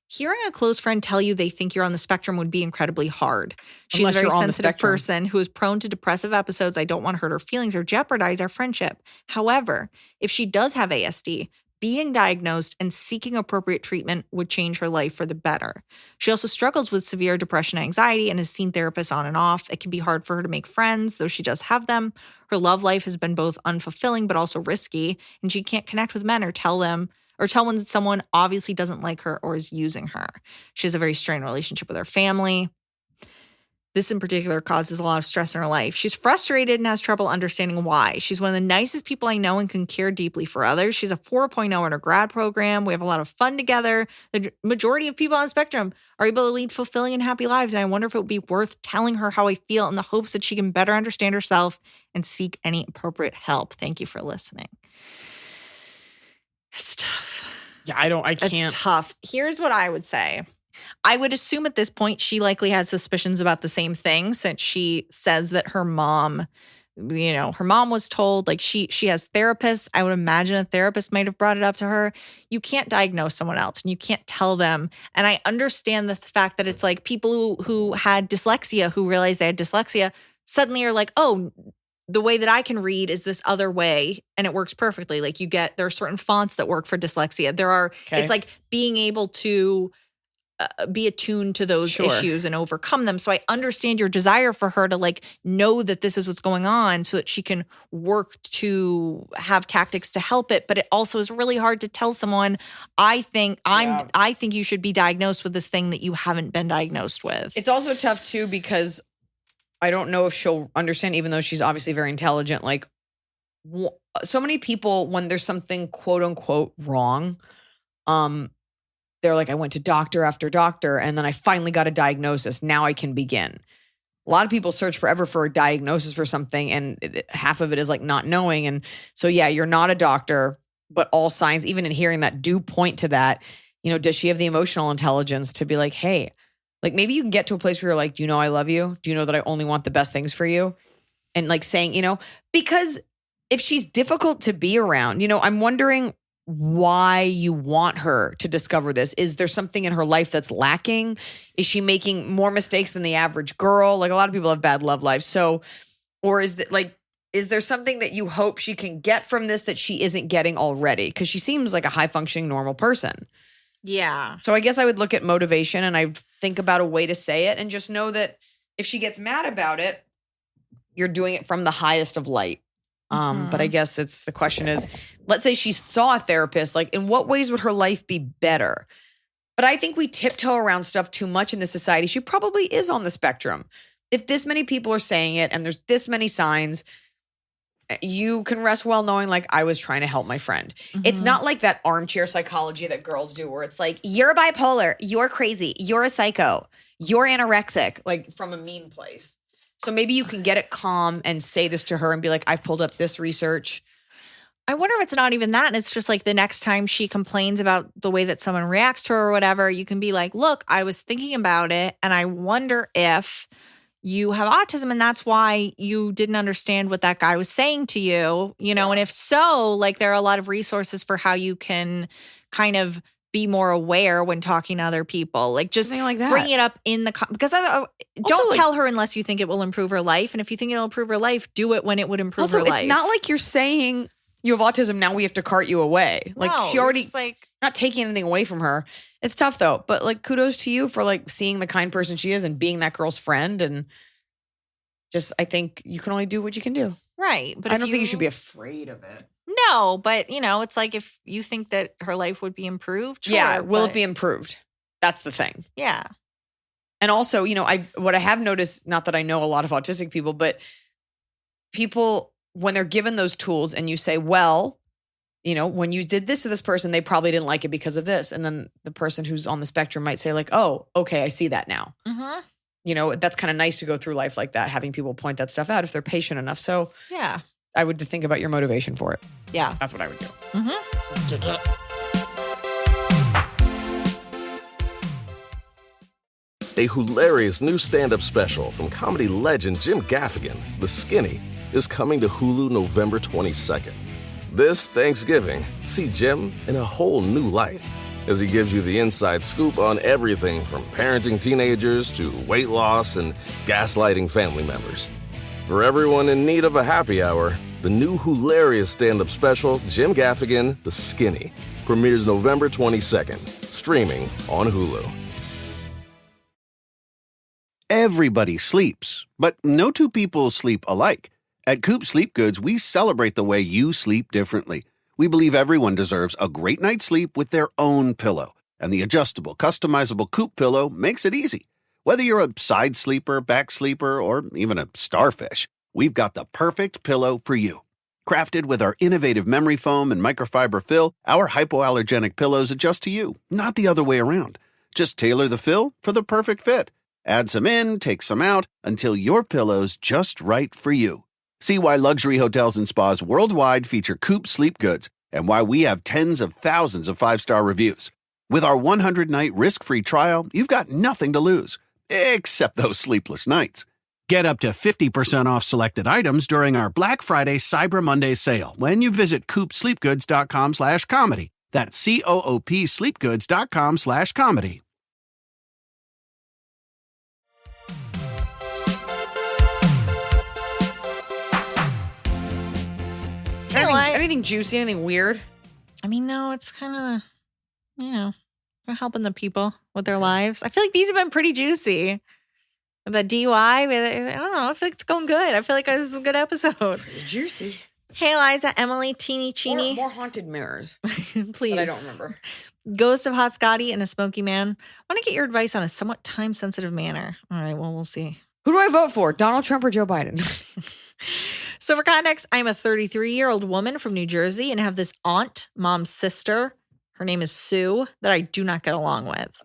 hearing a close friend tell you they think you're on the spectrum would be incredibly hard. She's a very sensitive person who is prone to depressive episodes. I don't want to hurt her feelings or jeopardize our friendship. However, if she does have ASD, being diagnosed and seeking appropriate treatment would change her life for the better. She also struggles with severe depression and anxiety and has seen therapists on and off. It can be hard for her to make friends, though she does have them. Her love life has been both unfulfilling but also risky, and she can't connect with men or tell when someone obviously doesn't like her or is using her. She has a very strained relationship with her family. This in particular causes a lot of stress in her life. She's frustrated and has trouble understanding why. She's one of the nicest people I know and can care deeply for others. She's a 4.0 in her grad program. We have a lot of fun together. The majority of people on the spectrum are able to lead fulfilling and happy lives, and I wonder if it would be worth telling her how I feel in the hopes that she can better understand herself and seek any appropriate help. Thank you for listening. It's tough. Yeah, I can't. It's tough. Here's what I would say. I would assume at this point she likely had suspicions about the same thing, since she says that her mom was told, like she has therapists. I would imagine a therapist might have brought it up to her. You can't diagnose someone else and you can't tell them. And I understand the fact that it's like people who had dyslexia, who realized they had dyslexia, suddenly are like, oh, the way that I can read is this other way, and it works perfectly. Like there are certain fonts that work for dyslexia. It's like being able to be attuned to those issues and overcome them. So I understand your desire for her to like know that this is what's going on so that she can work to have tactics to help it. But it also is really hard to tell someone, I think you should be diagnosed with this thing that you haven't been diagnosed with. It's also tough too, because I don't know if she'll understand, even though she's obviously very intelligent. Like so many people, when there's something quote unquote wrong, they're like, I went to doctor after doctor, and then I finally got a diagnosis. Now I can begin. A lot of people search forever for a diagnosis for something, and half of it is like not knowing. And so, yeah, you're not a doctor, but all signs, even in hearing that, do point to that. You know, does she have the emotional intelligence to be like, hey, like maybe you can get to a place where you're like, do you know I love you? Do you know that I only want the best things for you? And like saying, because if she's difficult to be around, I'm wondering why you want her to discover this. Is there something in her life that's lacking? Is she making more mistakes than the average girl? Like a lot of people have bad love lives. So, or is there something that you hope she can get from this that she isn't getting already? Because she seems like a high functioning normal person. Yeah. So I guess I would look at motivation and I'd think about a way to say it, and just know that if she gets mad about it, you're doing it from the highest of light. But I guess the question is, let's say she saw a therapist, like in what ways would her life be better? But I think we tiptoe around stuff too much in this society. She probably is on the spectrum. If this many people are saying it and there's this many signs, you can rest well knowing like I was trying to help my friend. It's not like that armchair psychology that girls do where it's like, you're bipolar, you're crazy, you're a psycho, you're anorexic, like from a mean place. So maybe you can get it calm and say this to her and be like, I've pulled up this research. I wonder if it's not even that. And it's just like the next time she complains about the way that someone reacts to her or whatever, you can be like, look, I was thinking about it and I wonder if you have autism and that's why you didn't understand what that guy was saying to you, and if so, like there are a lot of resources for how you can kind of be more aware when talking to other people. Like just something like that. Bring it up in the because don't tell her unless you think it will improve her life. And if you think it'll improve her life, do it when it would improve her life. It's not like you're saying you have autism, now we have to cart you away. Like no, she already like not taking anything away from her. It's tough though. But like kudos to you for like seeing the kind person she is and being that girl's friend. And just I think you can only do what you can do. Right. But I don't think you should be afraid of it. No, but it's like if you think that her life would be improved, sure, yeah, will it be improved? That's the thing. Yeah. And also, what I have noticed, not that I know a lot of autistic people, but people, when they're given those tools and you say, well, when you did this to this person, they probably didn't like it because of this. And then the person who's on the spectrum might say like, oh, okay, I see that now. That's kind of nice to go through life like that, having people point that stuff out if they're patient enough. So yeah, I would think about your motivation for it. Yeah. That's what I would do. A hilarious new stand-up special from comedy legend Jim Gaffigan, The Skinny, is coming to Hulu November 22nd. This Thanksgiving, see Jim in a whole new light as he gives you the inside scoop on everything from parenting teenagers to weight loss and gaslighting family members. For everyone in need of a happy hour, the new hilarious stand-up special, Jim Gaffigan, The Skinny, premieres November 22nd, streaming on Hulu. Everybody sleeps, but no two people sleep alike. At Coop Sleep Goods, we celebrate the way you sleep differently. We believe everyone deserves a great night's sleep with their own pillow, and the adjustable, customizable Coop pillow makes it easy. Whether you're a side sleeper, back sleeper, or even a starfish, we've got the perfect pillow for you. Crafted with our innovative memory foam and microfiber fill, our hypoallergenic pillows adjust to you, not the other way around. Just tailor the fill for the perfect fit. Add some in, take some out, until your pillow's just right for you. See why luxury hotels and spas worldwide feature Coop Sleep Goods and why we have tens of thousands of 5-star reviews. With our 100-night risk-free trial, you've got nothing to lose, except those sleepless nights. Get up to 50% off selected items during our Black Friday Cyber Monday sale when you visit coopsleepgoods.com/comedy. That's COOP sleepgoods.com/comedy. Anything juicy, anything weird? I mean, no, it's kind of, we're helping the people with their lives. I feel like these have been pretty juicy. The DUI, I don't know. I feel like it's going good. I feel like this is a good episode. Pretty juicy. Hey, Iliza, Emily, Teeny, Cheeny. More haunted mirrors. Please. That I don't remember. Ghost of Hot Scotty and a Smoky Man. I want to get your advice on a somewhat time-sensitive manner. All right, well, we'll see. Who do I vote for? Donald Trump or Joe Biden? So for context, I'm a 33-year-old woman from New Jersey and have this aunt, mom's sister. Her name is Sue, that I do not get along with.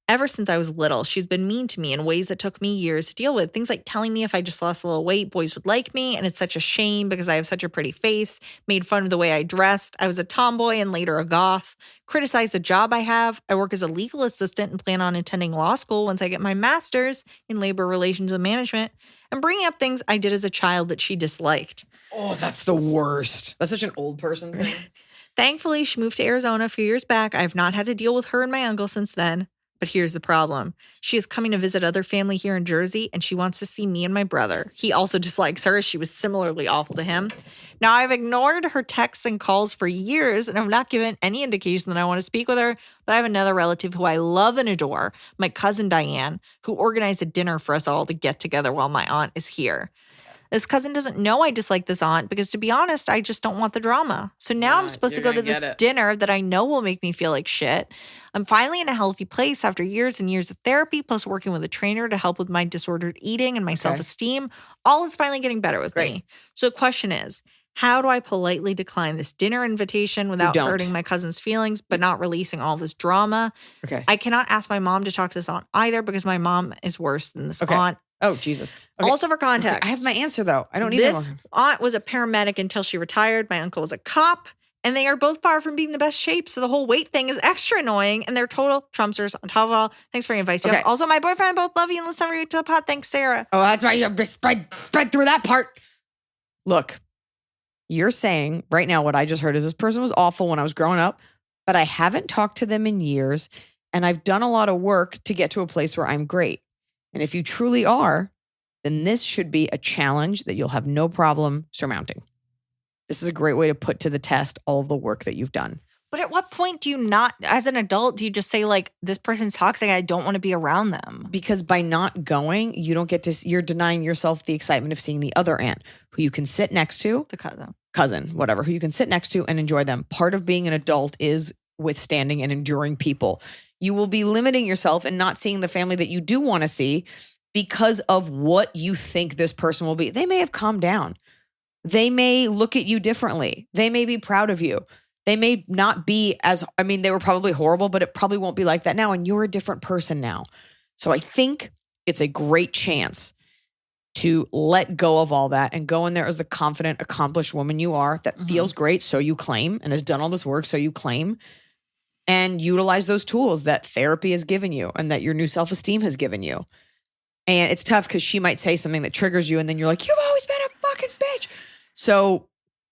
Ever since I was little, she's been mean to me in ways that took me years to deal with. Things like telling me if I just lost a little weight, boys would like me. And it's such a shame because I have such a pretty face. Made fun of the way I dressed. I was a tomboy and later a goth. Criticized the job I have. I work as a legal assistant and plan on attending law school once I get my master's in labor relations and management. And bringing up things I did as a child that she disliked. Oh, that's the worst. That's such an old person thing. Thankfully, she moved to Arizona a few years back. I have not had to deal with her and my uncle since then. But here's the problem. She is coming to visit other family here in Jersey, and she wants to see me and my brother. He also dislikes her. She was similarly awful to him. Now, I've ignored her texts and calls for years, and I've not given any indication that I want to speak with her. But I have another relative who I love and adore, my cousin Diane, who organized a dinner for us all to get together while my aunt is here. This cousin doesn't know I dislike this aunt because, to be honest, I just don't want the drama. So now I'm supposed to go to this dinner that I know will make me feel like shit. I'm finally in a healthy place after years and years of therapy, plus working with a trainer to help with my disordered eating and my self-esteem. All is finally getting better with me. So the question is, how do I politely decline this dinner invitation without hurting my cousin's feelings, but not releasing all this drama? Okay. I cannot ask my mom to talk to this aunt either because my mom is worse than this aunt. Oh, Jesus. Okay. Also, for context. Okay. I have my answer, though. I don't need this aunt was a paramedic until she retired. My uncle was a cop. And they are both far from being in the best shape. So the whole weight thing is extra annoying. And they're total Trumpsters on top of it all. Thanks for your advice. Okay. Also, my boyfriend and I both love you and let's never get to the pot. Thanks, Sarah. Oh, that's right. You spread through that part. Look, you're saying right now what I just heard is this person was awful when I was growing up, but I haven't talked to them in years. And I've done a lot of work to get to a place where I'm great. And if you truly are, then this should be a challenge that you'll have no problem surmounting. This is a great way to put to the test all of the work that you've done. But at what point do you not, as an adult, do you just say like, this person's toxic, I don't want to be around them? Because by not going, you don't get to, you're denying yourself the excitement of seeing the other aunt who you can sit next to. The cousin, whatever, who you can sit next to and enjoy them. Part of being an adult is withstanding and enduring people. You will be limiting yourself and not seeing the family that you do want to see because of what you think this person will be. They may have calmed down. They may look at you differently. They may be proud of you. They may not be they were probably horrible, but it probably won't be like that now. And you're a different person now. So I think it's a great chance to let go of all that and go in there as the confident, accomplished woman you are that feels great, so you claim, and has done all this work, so you claim, and utilize those tools that therapy has given you and that your new self-esteem has given you. And it's tough because she might say something that triggers you and then you're like, you've always been a fucking bitch. So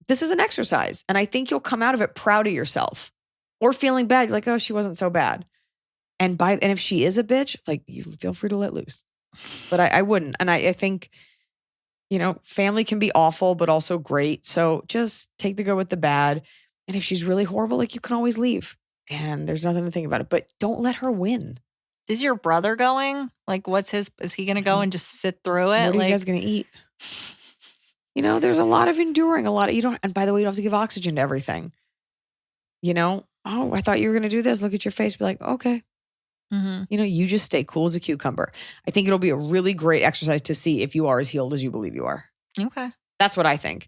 this is an exercise. And I think you'll come out of it proud of yourself or feeling bad. You're like, oh, she wasn't so bad. And if she is a bitch, like you feel free to let loose. But I wouldn't. And I think, family can be awful, but also great. So just take the good with the bad. And if she's really horrible, like you can always leave. And there's nothing to think about it. But don't let her win. Is your brother going? Like, is he going to go and just sit through it? What are you guys going to eat? There's a lot of enduring, and by the way, you don't have to give oxygen to everything. Oh, I thought you were going to do this. Look at your face. Be like, okay. You just stay cool as a cucumber. I think it'll be a really great exercise to see if you are as healed as you believe you are. Okay. That's what I think.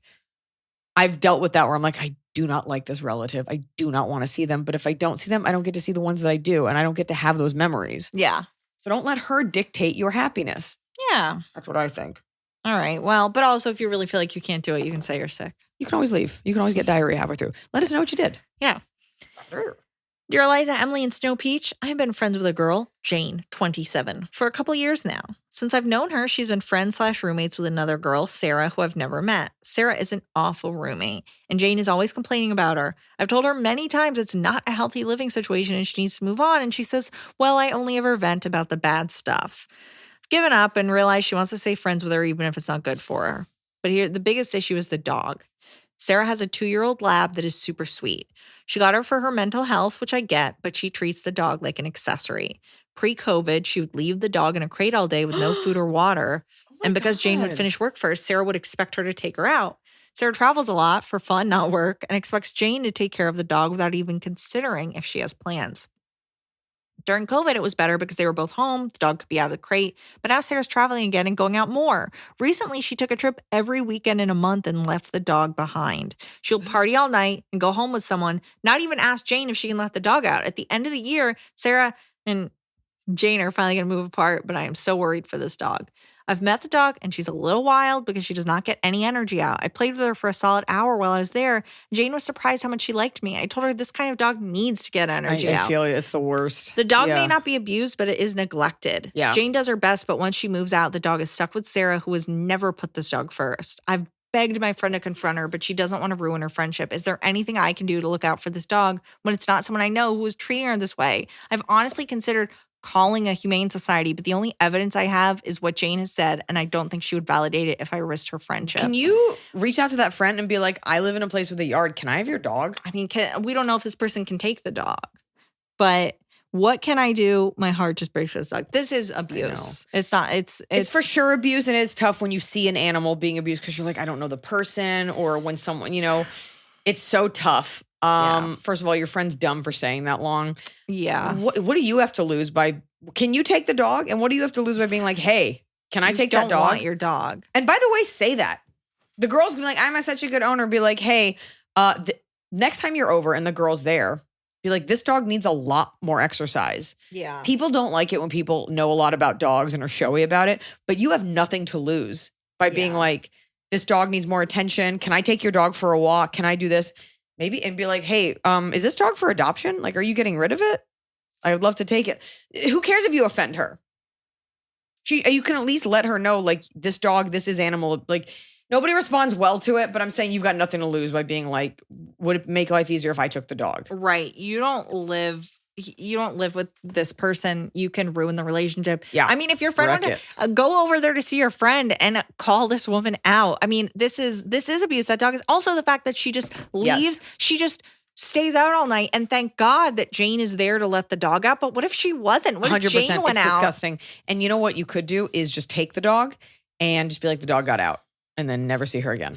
I've dealt with that where I'm like, I do not like this relative. I do not want to see them. But if I don't see them, I don't get to see the ones that I do. And I don't get to have those memories. Yeah. So don't let her dictate your happiness. Yeah. That's what I think. All right. Well, but also if you really feel like you can't do it, you can say you're sick. You can always leave. You can always get diarrhea halfway through. Let us know what you did. Yeah. Dear Iliza, Emily, and Snow Peach, I've been friends with a girl, Jane, 27, for a couple years now. Since I've known her, she's been friends/roommates with another girl, Sarah, who I've never met. Sarah is an awful roommate, and Jane is always complaining about her. I've told her many times it's not a healthy living situation and she needs to move on, and she says, well, I only ever vent about the bad stuff. I've given up and realized she wants to stay friends with her even if it's not good for her. But here, the biggest issue is the dog. Sarah has a 2-year-old lab that is super sweet. She got her for her mental health, which I get, but she treats the dog like an accessory. Pre-COVID, she would leave the dog in a crate all day with no food or water. And because Jane would finish work first, Sarah would expect her to take her out. Sarah travels a lot for fun, not work, and expects Jane to take care of the dog without even considering if she has plans. During COVID, it was better because they were both home. The dog could be out of the crate. But now Sarah's traveling again and going out more. Recently, she took a trip every weekend in a month and left the dog behind. She'll party all night and go home with someone, not even ask Jane if she can let the dog out. At the end of the year, Sarah and Jane are finally going to move apart, but I am so worried for this dog. I've met the dog and she's a little wild because she does not get any energy out. I played with her for a solid hour while I was there. Jane was surprised how much she liked me. I told her this kind of dog needs to get energy out. I feel it's the worst. The dog may not be abused, but it is neglected. Yeah. Jane does her best, but once she moves out, the dog is stuck with Sarah, who has never put this dog first. I've begged my friend to confront her, but she doesn't want to ruin her friendship. Is there anything I can do to look out for this dog when it's not someone I know who is treating her this way? I've honestly considered calling a humane society, but the only evidence I have is what Jane has said, and I don't think she would validate it if I risked her friendship. Can you reach out to that friend and be like, I live in a place with a yard. Can I have your dog? I mean, we don't know if this person can take the dog, but What can I do? My heart just breaks for this dog. This is abuse. It's not. It's for sure abuse, and it's tough when you see an animal being abused because you're like, I don't know the person, or when someone, it's so tough. First of all, your friend's dumb for staying that long. Yeah. What do you have to lose by? Can you take the dog? And what do you have to lose by being like, hey, can I take that dog? Want your dog. And by the way, say that. The girl's gonna be like, I'm such a good owner. Be like, hey, next time you're over and the girl's there, be like, this dog needs a lot more exercise. Yeah. People don't like it when people know a lot about dogs and are showy about it, but you have nothing to lose by being like, this dog needs more attention. Can I take your dog for a walk? Can I do this? Maybe, and be like, hey, is this dog for adoption? Like, are you getting rid of it? I would love to take it. Who cares if you offend her? You can at least let her know, like, this dog, this is animal. Like, nobody responds well to it, but I'm saying you've got nothing to lose by being like, would it make life easier if I took the dog? Right. You don't live with this person. You can ruin the relationship. Yeah. I mean, if your friend wanted to go over there to see your friend and call this woman out. I mean, this is abuse. That dog is also the fact that she just leaves. Yes. She just stays out all night. And thank God that Jane is there to let the dog out. But what if she wasn't? What if 100%, Jane went it's out? disgusting. And you know what you could do is just take the dog and just be like, the dog got out, and then never see her again.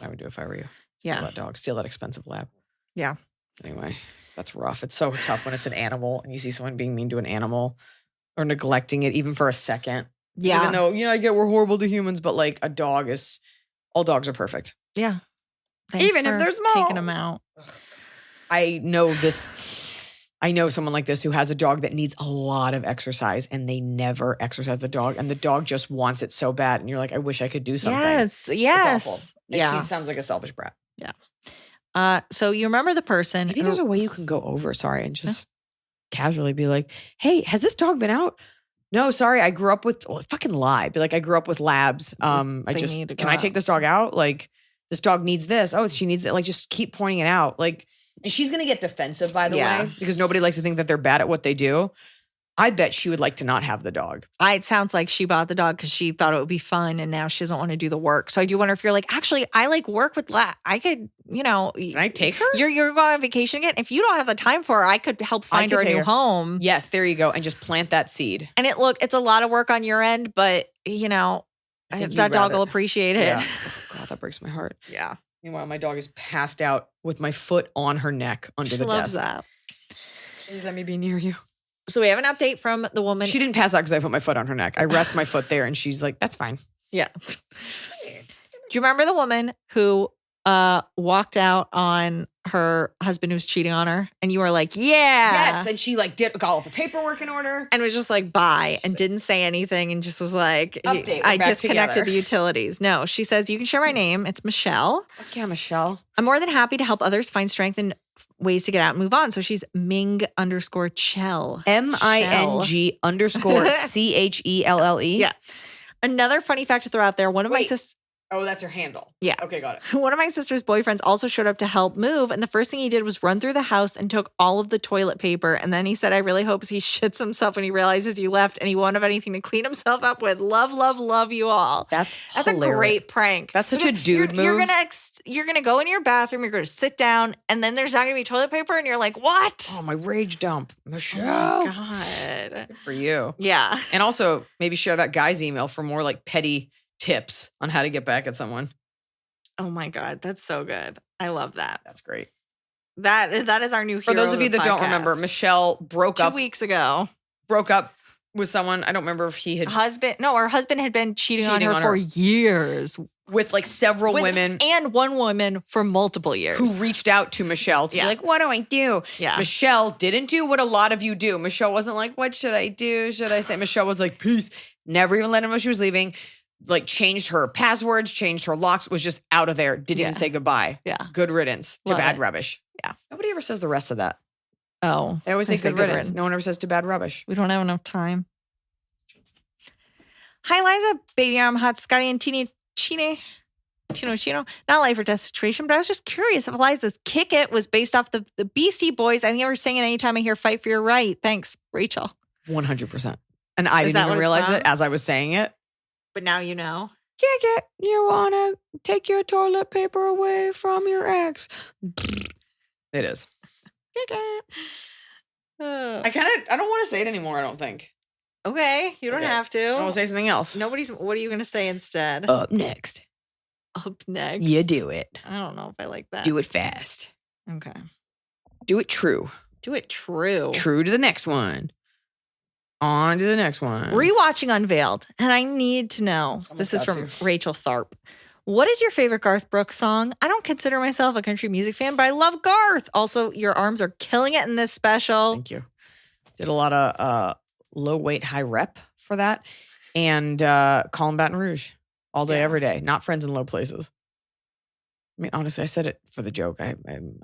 I would do if I were you. Steal that dog. Steal that expensive lab. Yeah. Anyway, that's rough. It's so tough when it's an animal and you see someone being mean to an animal or neglecting it even for a second. Yeah. Even though, I get we're horrible to humans, but like all dogs are perfect. Yeah. Thanks even if for they're small. taking them out. I know someone like this who has a dog that needs a lot of exercise and they never exercise the dog, and the dog just wants it so bad. And you're like, I wish I could do something. Yes. It's awful. And Yeah. she sounds like a selfish brat. Yeah. So you remember the person. Maybe there's a way you can go over, and just casually be like, hey, has this dog been out? No, sorry. I grew up with, fucking lie. Be like, I grew up with labs. Can I take this dog out? Like, this dog needs this. Oh, she needs it. Like, just keep pointing it out. Like, and she's going to get defensive, by the way, because nobody likes to think that they're bad at what they do. I bet she would like to not have the dog. It sounds like she bought the dog because she thought it would be fun, and now she doesn't want to do the work. So I do wonder if you're like, actually, I like work with I could, Can I take her? You're going on vacation again. If you don't have the time for her, I could help find her a new home. Yes, there you go. And just plant that seed. And it's a lot of work on your end, but that dog will appreciate it. Yeah. Oh, God, that breaks my heart. Yeah. Meanwhile, my dog is passed out with my foot on her neck under the desk. She loves that. Please let me be near you. So we have an update from the woman. She didn't pass out because I put my foot on her neck. I rest my foot there, and she's like, that's fine. Yeah. Do you remember the woman who walked out on her husband who was cheating on her? And you were like, yeah. Yes. And she got all of the paperwork in order. And was just like, bye. And didn't say anything and just was like, update, I disconnected the utilities. No, she says, you can share my name. It's Michelle. Okay, Michelle. I'm more than happy to help others find strength and ways to get out and move on. So she's Ming_Chell. MING_CHELLE. Yeah. Another funny fact to throw out there. One of my sisters. Oh, that's her handle. Yeah. Okay, got it. One of my sister's boyfriends also showed up to help move. And the first thing he did was run through the house and took all of the toilet paper. And then he said, I really hope he shits himself when he realizes you left and he won't have anything to clean himself up with. Love, love, love you all. That's a great prank. That's such a dude move. You're gonna go in your bathroom, you're gonna sit down, and then there's not gonna be toilet paper, and you're like, what? Oh, my rage dump. Michelle. Oh my God. Good for you. Yeah. And also maybe share that guy's email for more like petty tips on how to get back at someone. Oh my God, that's so good. I love that. That's great. That is our new hero. For those of you that don't remember, Michelle broke up 2 weeks ago. Broke up with someone. I don't remember if he had her husband had been cheating on her for years. With like several women. And one woman for multiple years. Who reached out to Michelle to be like, what do I do? Yeah. Michelle didn't do what a lot of you do. Michelle wasn't like, what should I do? Should I say? Michelle was like, peace. Never even let him know she was leaving. Like changed her passwords, changed her locks, was just out of there. Didn't even say goodbye. Yeah. Good riddance to Love bad it. rubbish. Yeah. Nobody ever says the rest of that. Oh. They always say good riddance. No one ever says to bad rubbish. We don't have enough time. Hi, Liza. Baby arm hot Scotty and Tino Chino. Not a life or death situation, but I was just curious if Liza's Kick It was based off the Beastie Boys. I think I was saying it anytime I hear fight for your right. Thanks, Rachel. 100%. And I didn't even realize it as I was saying it. But now you know. Kick it. You want to take your toilet paper away from your ex. It is. Kick it. I don't want to say it anymore, I don't think. Okay, you don't have to. I want to say something else. What are you going to say instead? Up next. Up next. You do it. I don't know if I like that. Do it fast. Okay. Do it true. Do it true. True to the next one. On to the next one. Rewatching Unveiled, and I need to know. This is from Rachel Tharp. What is your favorite Garth Brooks song? I don't consider myself a country music fan, but I love Garth. Also, your arms are killing it in this special. Thank you. Did a lot of low weight, high rep for that. And Call 'em Baton Rouge all day, every day. Not Friends in Low Places. I mean, honestly, I said it for the joke. I'm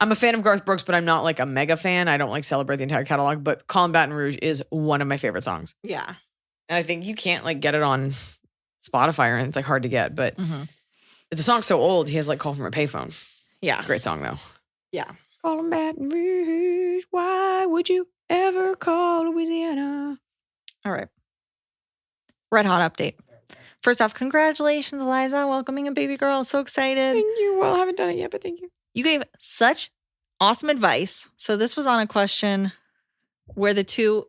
a fan of Garth Brooks, but I'm not like a mega fan. I don't like celebrate the entire catalog, but Call 'em Baton Rouge is one of my favorite songs. Yeah. And I think you can't like get it on Spotify or anything. It's like hard to get, but the song's so old, he has like Call from a Payphone. Yeah. It's a great song though. Yeah. Call 'em Baton Rouge. Why would you ever call Louisiana? All right. Red Hot update. First off, congratulations, Iliza, welcoming a baby girl. So excited. Thank you. Well, I haven't done it yet, but thank you. You gave such awesome advice. So this was on a question where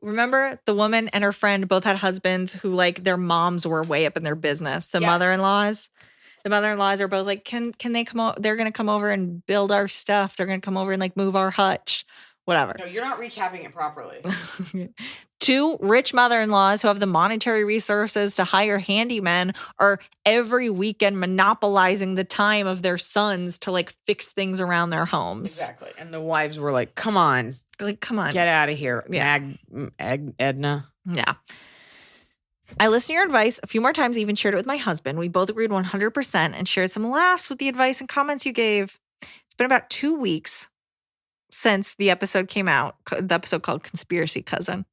remember the woman and her friend both had husbands who like their moms were way up in their business. The mother-in-laws. The mother-in-laws are both like, can they come over? They're going to come over and build our stuff. They're going to come over and like move our hutch. Whatever. No, you're not recapping it properly. 2 rich mother-in-laws who have the monetary resources to hire handymen are every weekend monopolizing the time of their sons to like fix things around their homes. Exactly. And the wives were like, come on. Like, come on. Get out of here. Yeah. Edna. Yeah. I listened to your advice a few more times, even shared it with my husband. We both agreed 100% and shared some laughs with the advice and comments you gave. It's been about 2 weeks since the episode came out, the episode called Conspiracy Cousin.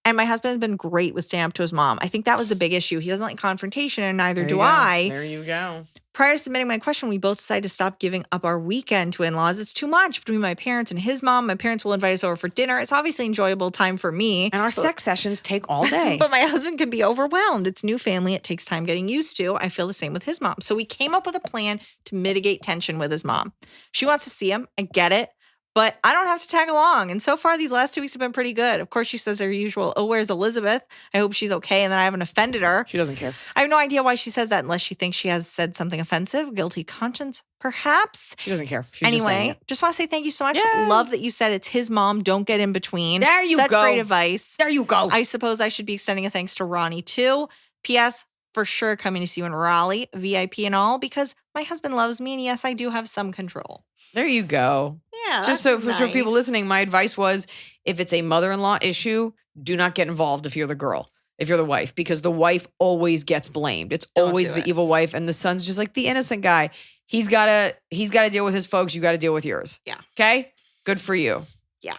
And my husband's been great with standing up to his mom. I think that was the big issue. He doesn't like confrontation, and neither do I. There you go. Prior to submitting my question, we both decided to stop giving up our weekend to in-laws. It's too much between my parents and his mom. My parents will invite us over for dinner. It's obviously enjoyable time for me. And our sex sessions take all day. But my husband can be overwhelmed. It's new family. It takes time getting used to. I feel the same with his mom. So we came up with a plan to mitigate tension with his mom. She wants to see him. I get it. But I don't have to tag along. And so far, these last 2 weeks have been pretty good. Of course, she says her usual, oh, where's Elizabeth? I hope she's okay and that I haven't offended her. She doesn't care. I have no idea why she says that unless she thinks she has said something offensive. Guilty conscience, perhaps. She doesn't care. She's anyway, just want to say thank you so much. Yeah. Love that you said it's his mom. Don't get in between. There you Such go. great advice. There you go. I suppose I should be extending a thanks to Ronnie, too. P.S. For sure coming to see you in Raleigh, VIP and all, because my husband loves me. And yes, I do have some control. There you go. Yeah, just so nice. for people listening, my advice was if it's a mother-in-law issue, do not get involved if you're the girl, if you're the wife, because the wife always gets blamed. It's always the evil wife, and the son's just like the innocent guy. He's gotta deal with his folks. You got to deal with yours. Yeah. Okay. Good for you. Yeah.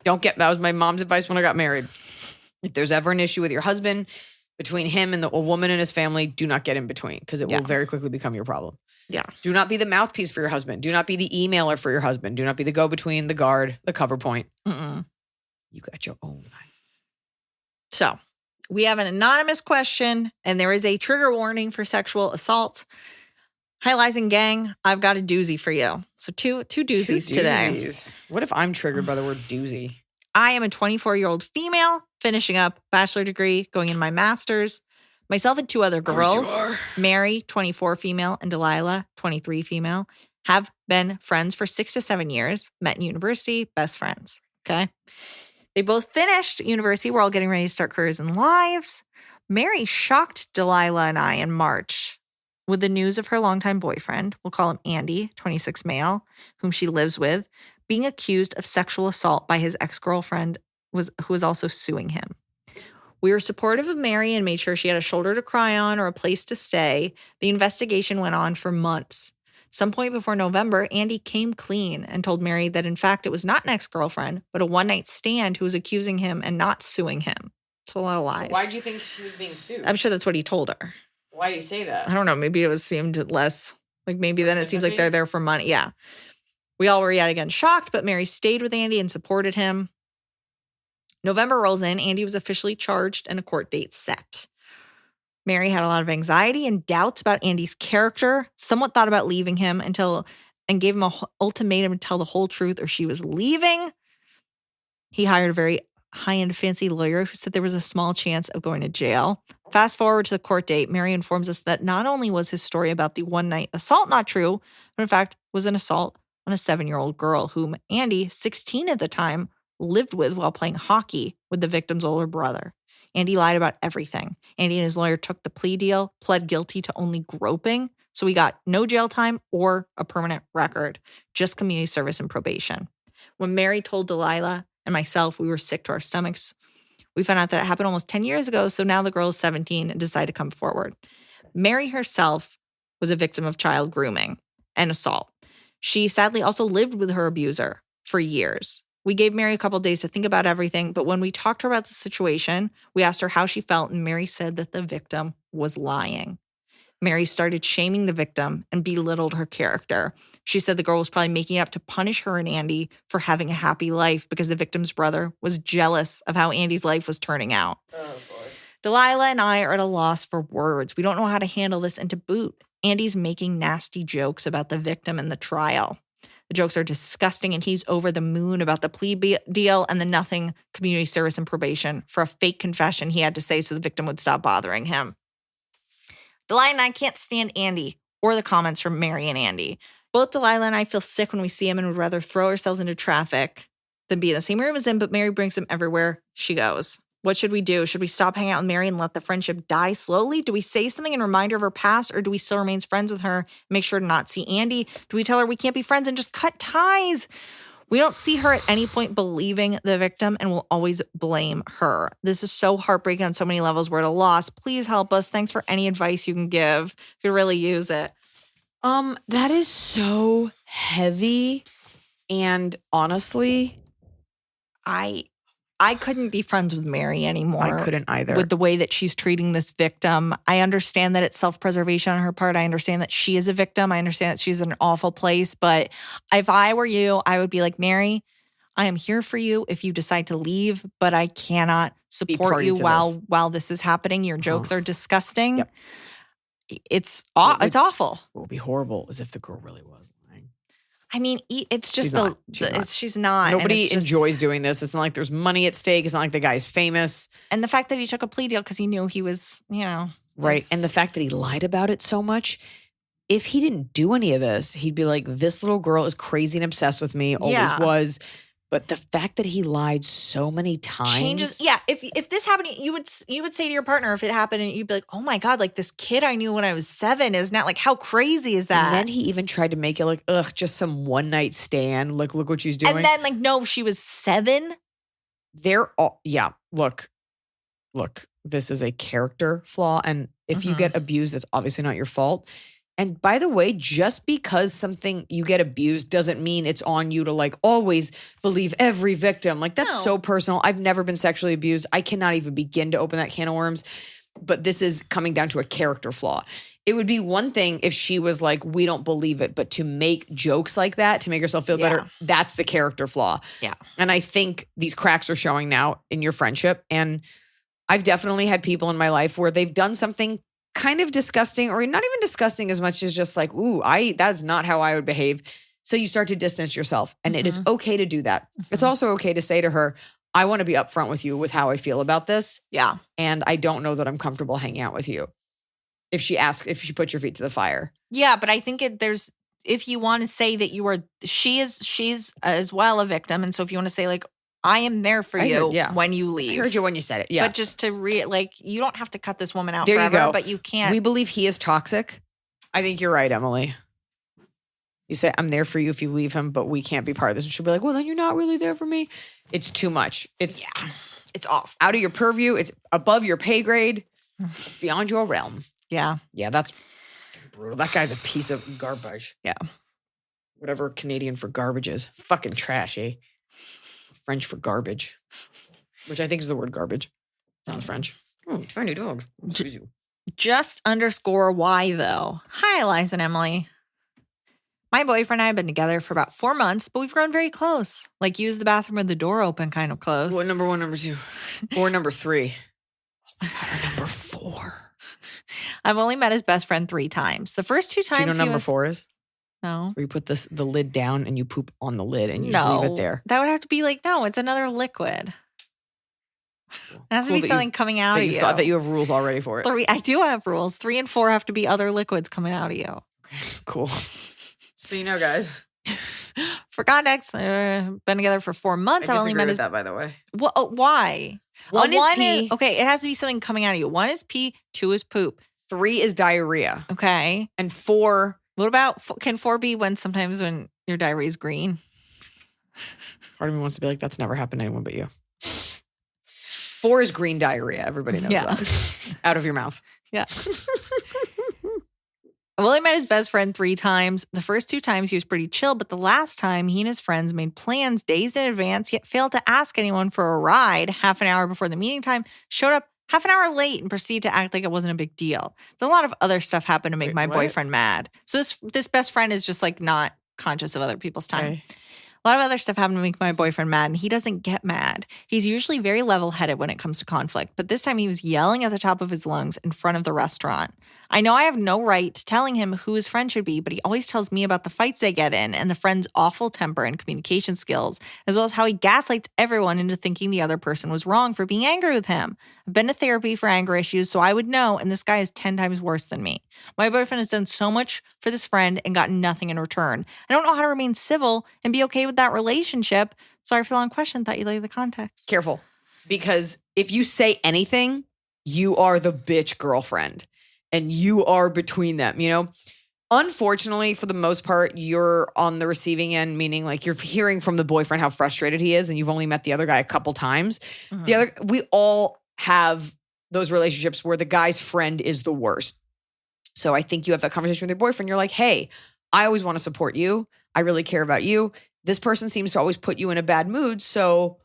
That was my mom's advice when I got married. If there's ever an issue with your husband, between him and a woman and his family, do not get in between because it will very quickly become your problem. Yeah. Do not be the mouthpiece for your husband. Do not be the emailer for your husband. Do not be the go-between, the guard, the cover point. You got your own life. So we have an anonymous question, and there is a trigger warning for sexual assault. Hi, Liza and gang. I've got a doozy for you. So two doozies today. What if I'm triggered by the word doozy? I am a 24-year-old female finishing up bachelor degree, going into my master's. Myself and 2 other girls, Mary, 24 female, and Delilah, 23 female, have been friends for 6 to 7 years, met in university, best friends, okay? They both finished university. We're all getting ready to start careers and lives. Mary shocked Delilah and I in March with the news of her longtime boyfriend, we'll call him Andy, 26 male, whom she lives with, being accused of sexual assault by his ex-girlfriend who was also suing him. We were supportive of Mary and made sure she had a shoulder to cry on or a place to stay. The investigation went on for months. Some point before November, Andy came clean and told Mary that, in fact, it was not an ex-girlfriend, but a one-night stand who was accusing him and not suing him. It's a lot of lies. So why did you think she was being sued? I'm sure that's what he told her. Why did he say that? I don't know. Maybe it seemed less, like maybe then it seems like they're there for money. Yeah. We all were yet again shocked, but Mary stayed with Andy and supported him. November rolls in. Andy was officially charged and a court date set. Mary had a lot of anxiety and doubts about Andy's character, somewhat thought about leaving him and gave him an ultimatum to tell the whole truth or she was leaving. He hired a very high-end fancy lawyer who said there was a small chance of going to jail. Fast forward to the court date, Mary informs us that not only was his story about the one-night assault not true, but in fact was an assault on a 7-year-old girl whom Andy, 16 at the time, lived with while playing hockey with the victim's older brother. Andy lied about everything. Andy and his lawyer took the plea deal, pled guilty to only groping, so we got no jail time or a permanent record, just community service and probation. When Mary told Delilah and myself we were sick to our stomachs, we found out that it happened almost 10 years ago, so now the girl is 17 and decided to come forward. Mary herself was a victim of child grooming and assault. She sadly also lived with her abuser for years. We gave Mary a couple days to think about everything, but when we talked to her about the situation, we asked her how she felt, and Mary said that the victim was lying. Mary started shaming the victim and belittled her character. She said the girl was probably making it up to punish her and Andy for having a happy life because the victim's brother was jealous of how Andy's life was turning out. Oh, boy. Delilah and I are at a loss for words. We don't know how to handle this, and to boot, Andy's making nasty jokes about the victim and the trial. The jokes are disgusting, and he's over the moon about the plea deal and the nothing community service and probation for a fake confession he had to say so the victim would stop bothering him. Delilah and I can't stand Andy or the comments from Mary and Andy. Both Delilah and I feel sick when we see him and would rather throw ourselves into traffic than be in the same room as him, but Mary brings him everywhere she goes. What should we do? Should we stop hanging out with Mary and let the friendship die slowly? Do we say something in reminder of her past, or do we still remain friends with her and make sure to not see Andy? Do we tell her we can't be friends and just cut ties? We don't see her at any point believing the victim and will always blame her. This is so heartbreaking on so many levels. We're at a loss. Please help us. Thanks for any advice you can give. We could really use it. That is so heavy. And honestly, I couldn't be friends with Mary anymore. I couldn't either. With the way that she's treating this victim. I understand that it's self-preservation on her part. I understand that she is a victim. I understand that she's in an awful place. But if I were you, I would be like, Mary, I am here for you if you decide to leave, but I cannot support you while this is happening. Your jokes are disgusting. Yep. It's awful. What would be horrible is if the girl really was lying. I mean, it's just she's not. Nobody enjoys doing this. It's not like there's money at stake. It's not like the guy's famous. And the fact that he took a plea deal because he knew he was, right. And the fact that he lied about it so much. If he didn't do any of this, he'd be like, this little girl is crazy and obsessed with me. Always was. But the fact that he lied so many times changes. Yeah, if this happened, you would say to your partner if it happened, and you'd be like, "Oh my god, like this kid I knew when I was 7 is now like how crazy is that?" And then he even tried to make it like, ugh, just some one night stand. Look what she's doing. And then like, no, she was 7. They're all look. This is a character flaw, and if you get abused, that's obviously not your fault. And by the way, just because you get abused doesn't mean it's on you to like always believe every victim. Like that's so personal. I've never been sexually abused. I cannot even begin to open that can of worms. But this is coming down to a character flaw. It would be one thing if she was like, we don't believe it. But to make jokes like that, to make herself feel better, that's the character flaw. Yeah. And I think these cracks are showing now in your friendship. And I've definitely had people in my life where they've done something kind of disgusting, or not even disgusting as much as just like, ooh, that's not how I would behave. So you start to distance yourself, and it is okay to do that. It's also okay to say to her, I want to be upfront with you with how I feel about this. Yeah. And I don't know that I'm comfortable hanging out with you. If she puts your feet to the fire. Yeah, but I think if you want to say that she's as well a victim. And so if you want to say like, I am there for you when you leave. I heard you when you said it. Yeah. But just to you don't have to cut this woman out forever, you go. But you can't. We believe he is toxic. I think you're right, Emily. You say, I'm there for you if you leave him, but we can't be part of this. And she'll be like, well, then you're not really there for me. It's too much. It's off. Out of your purview. It's above your pay grade. It's beyond your realm. Yeah. Yeah, that's brutal. That guy's a piece of garbage. Yeah. Whatever Canadian for garbage is. Fucking trash, eh? French for garbage, which I think is the word garbage. Sounds French. Tiny dogs. Just underscore why, though. Hi, Iliza and Emily. My boyfriend and I have been together for about 4 months, but we've grown very close. Like use the bathroom with the door open kind of close. What, number 1, number 2? Or number 3? Oh my God, or number 4? I've only met his best friend 3 times. The first 2 times Do you know number 4 is? No. Where you put the lid down and you poop on the lid and you just leave it there. That would have to be like, no, it's another liquid. It has to be something coming out of you. Thought that you have rules already for it. I do have rules. 3 and 4 have to be other liquids coming out of you. Okay, cool. So guys. For context, been together for 4 months. I disagree with that, by the way. Why? One is pee. Okay, it has to be something coming out of you. 1 is pee, 2 is poop. 3 is diarrhea. Okay. And 4. What about, can 4 be when your diarrhea is green? Part of me wants to be like, that's never happened to anyone but you. 4 is green diarrhea. Everybody knows that. Out of your mouth. Yeah. Willie met his best friend 3 times. The first 2 times he was pretty chill, but the last time he and his friends made plans days in advance, yet failed to ask anyone for a ride half an hour before the meeting time, showed up half an hour late and proceeded to act like it wasn't a big deal. Then a lot of other stuff happened to make my boyfriend mad. So this best friend is just like not conscious of other people's time. Okay. A lot of other stuff happened to make my boyfriend mad, and he doesn't get mad. He's usually very level-headed when it comes to conflict, but this time he was yelling at the top of his lungs in front of the restaurant. I know I have no right to telling him who his friend should be, but he always tells me about the fights they get in and the friend's awful temper and communication skills, as well as how he gaslights everyone into thinking the other person was wrong for being angry with him. I've been to therapy for anger issues, so I would know, and this guy is 10 times worse than me. My boyfriend has done so much for this friend and gotten nothing in return. I don't know how to remain civil and be okay with that relationship. Sorry for the long question. Thought you'd like the context. Careful. Because if you say anything, you are the bitch girlfriend. And you are between them, Unfortunately, for the most part, you're on the receiving end, meaning like you're hearing from the boyfriend how frustrated he is, and you've only met the other guy a couple times. Mm-hmm. We all have those relationships where the guy's friend is the worst. So I think you have that conversation with your boyfriend. You're like, hey, I always want to support you. I really care about you. This person seems to always put you in a bad mood. So,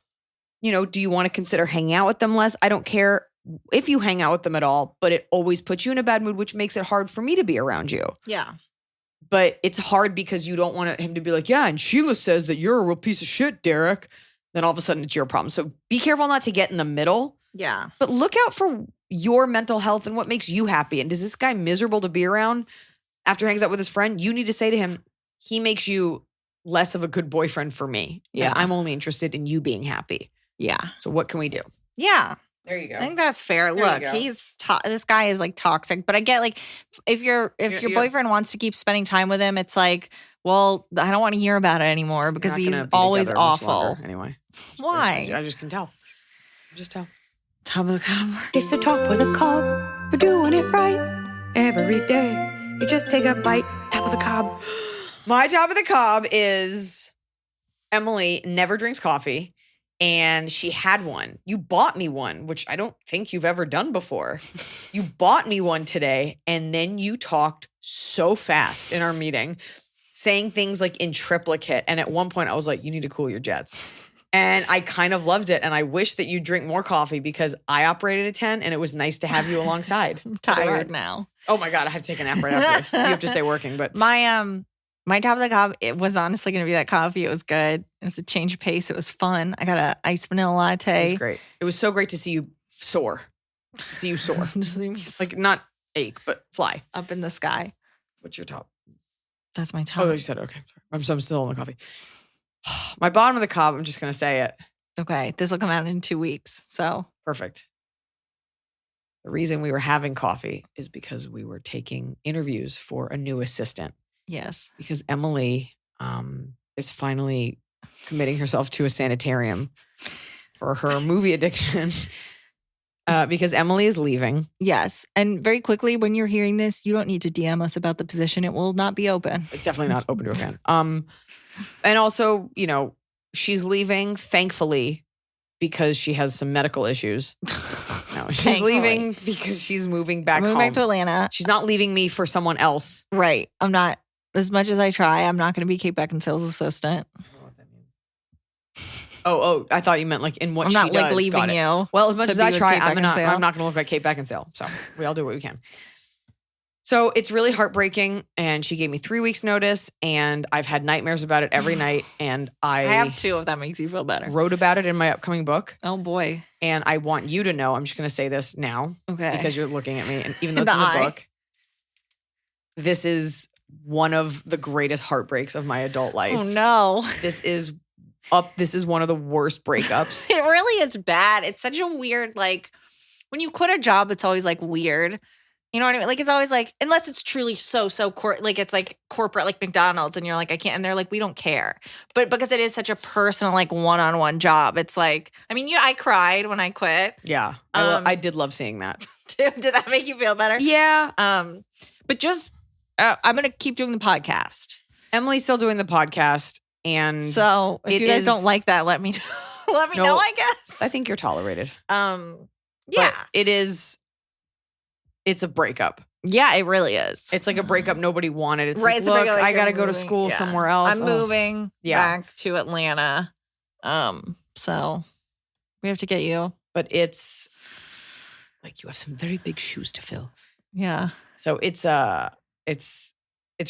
do you want to consider hanging out with them less? I don't care if you hang out with them at all, but it always puts you in a bad mood, which makes it hard for me to be around you. Yeah. But it's hard because you don't want him to be like, yeah, and Sheila says that you're a real piece of shit, Derek. Then all of a sudden it's your problem. So be careful not to get in the middle. Yeah. But look out for your mental health and what makes you happy. And is this guy miserable to be around after he hangs out with his friend? You need to say to him, he makes you less of a good boyfriend for me. Yeah. And I'm only interested in you being happy. Yeah. So what can we do? Yeah. There you go. I think that's fair. There Look, you go. this guy is like toxic, but I get like if your boyfriend wants to keep spending time with him, it's like, well, I don't want to hear about it anymore because he's always awful. Anyway. Why? I just can tell. Just tell. Top of the cob. It's the top of the cob. We're doing it right every day. You just take a bite. Top of the cob. My top of the cob is Emily never drinks coffee. And she had one. You bought me one, which I don't think you've ever done before. You bought me one today, and then you talked so fast in our meeting, saying things like in triplicate. And at one point, I was like, you need to cool your jets. And I kind of loved it. And I wish that you drink more coffee because I operated at 10, and it was nice to have you alongside. I'm tired now. Oh, my God. I have to take a nap right after this. You have to stay working. But My top of the cob, it was honestly going to be that coffee. It was good. It was a change of pace. It was fun. I got an iced vanilla latte. It was great. It was so great to see you soar. Just leave me Like not ache, but fly. up in the sky. What's your top? That's my top. Oh, you said okay. Sorry. I'm still on the coffee. My bottom of the cob, I'm just going to say it. Okay. This will come out in 2 weeks. So Perfect. The reason we were having coffee is because we were taking interviews for a new assistant. yes. Because Emily is finally committing herself to a sanitarium for her movie addiction because Emily is leaving. Yes. And very quickly, when you're hearing this, you don't need to DM us about the position. It will not be open. It's definitely not open to a fan. And also, she's leaving, thankfully, because she has some medical issues. No, she's leaving because she's moving back home. Back to Atlanta. She's not leaving me for someone else. Right. I'm not, as much as I try, I'm not going to be Kate Beckinsale's assistant. Oh, I thought you meant like in what I'm she not does. like leaving you. Well, as much as I be with try, Kate I'm not Beckinsale. going to look like Kate Beckinsale. So we all do what we can. So it's really heartbreaking. And she gave me 3 weeks notice and I've had nightmares about it every night. And I have 2 if that makes you feel better. wrote about it in my upcoming book. Oh boy. And I want you to know, I'm just going to say this now. Okay. Because you're looking at me. And even though it's The in the eye. book, this is one of the greatest heartbreaks of my adult life. Oh no. This is one of the worst breakups. It really is bad. It's such a weird, like, when you quit a job, it's always like weird. You know what I mean? Like, it's always like, unless it's truly so like it's like corporate, like McDonald's, and you're like, I can't, and they're like, we don't care. But because it is such a personal, like, one-on-one job, it's like, I mean, I cried when I quit. Yeah. I did love seeing that. Did that make you feel better? Yeah. But just, I'm going to keep doing the podcast. Emily's still doing the podcast. And so if you guys don't like that, let me know. Let me know, I guess. I think you're tolerated. Yeah. But it's a breakup. Yeah, it really is. It's like a breakup nobody wanted. It's right, like, look, I got to go to school somewhere else. I'm moving back to Atlanta. So we have to get you. But it's like you have some very big shoes to fill. Yeah. So it's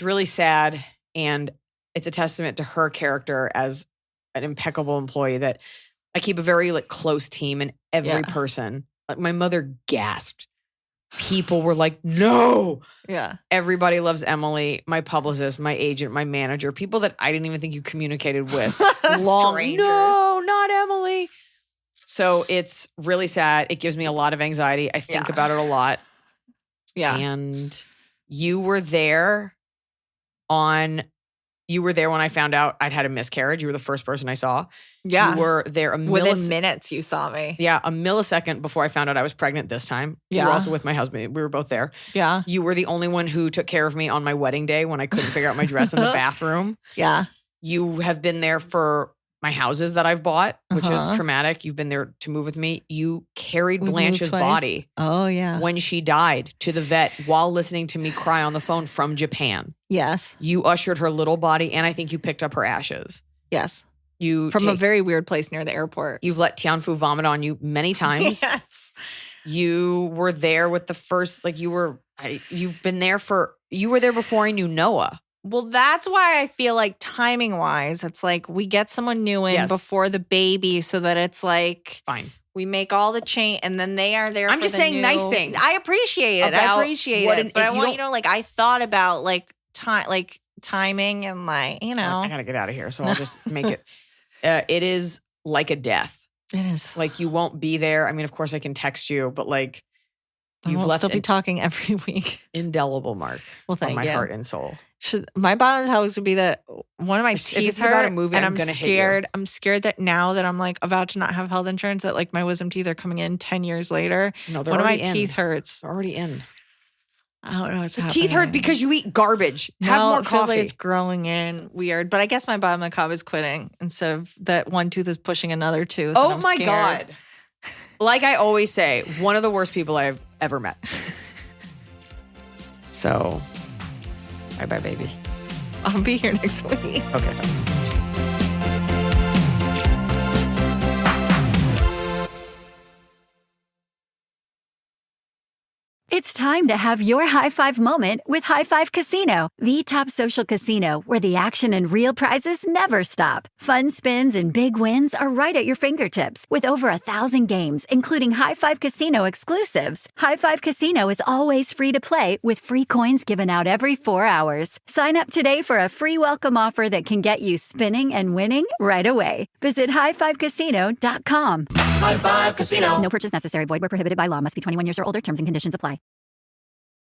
really sad, and it's a testament to her character as an impeccable employee that I keep a very like close team, and every person, like my mother gasped. People were like, no. Yeah. Everybody loves Emily, my publicist, my agent, my manager, people that I didn't even think you communicated with. Strangers. No, not Emily. So it's really sad. It gives me a lot of anxiety. I think about it a lot. Yeah. And you were there when I found out I'd had a miscarriage. You were the first person I saw. Yeah. You were there within minutes you saw me. Yeah, a millisecond before I found out I was pregnant this time. Yeah. You were also with my husband. We were both there. Yeah. You were the only one who took care of me on my wedding day when I couldn't figure out my dress in the bathroom. Yeah. You have been there for my houses that I've bought, which is traumatic. You've been there to move with me. You carried Blanche's body. Oh, yeah. When she died to the vet while listening to me cry on the phone from Japan. Yes. You ushered her little body, and I think you picked up her ashes. Yes. From a very weird place near the airport. You've let Tianfu vomit on you many times. Yes. You were there with the first, like you were there before I knew Noah. Well, that's why I feel like timing wise, it's like we get someone new in before the baby so that it's like fine. We make all the change and then they are there. I'm just saying nice things. I appreciate it. I appreciate it. But I want you to know, like, I thought about like timing and like, you know. I gotta get out of here. So I'll just make it. It is like a death. It is. Like you won't be there. I mean, of course I can text you, but like you've left. Still be talking every week. Indelible mark. Well, thank on you. My heart and soul. My bottom house would be that one of my teeth if it's hurt, about a movie, and I'm gonna scared. hate you. I'm scared that now that I'm like about to not have health insurance, that like my wisdom teeth are coming in 10 years later. No, they're one of my in. teeth hurts. They're already in. I don't know what's happening. Teeth hurt because you eat garbage. Have more it feels coffee. like it's growing in weird. But I guess my bottom of the cup is quitting instead of that one tooth is pushing another tooth. Oh my God. Like I always say, one of the worst people I've ever met. So, bye-bye, baby. I'll be here next week. Okay. It's time to have your high five moment with High Five Casino, the top social casino where the action and real prizes never stop. Fun spins and big wins are right at your fingertips with over 1,000 games, including High Five Casino exclusives. High Five Casino is always free to play with free coins given out every 4 hours. Sign up today for a free welcome offer that can get you spinning and winning right away. Visit highfivecasino.com. High Five Casino. No purchase necessary. Void where prohibited by law. Must be 21 years or older. Terms and conditions apply.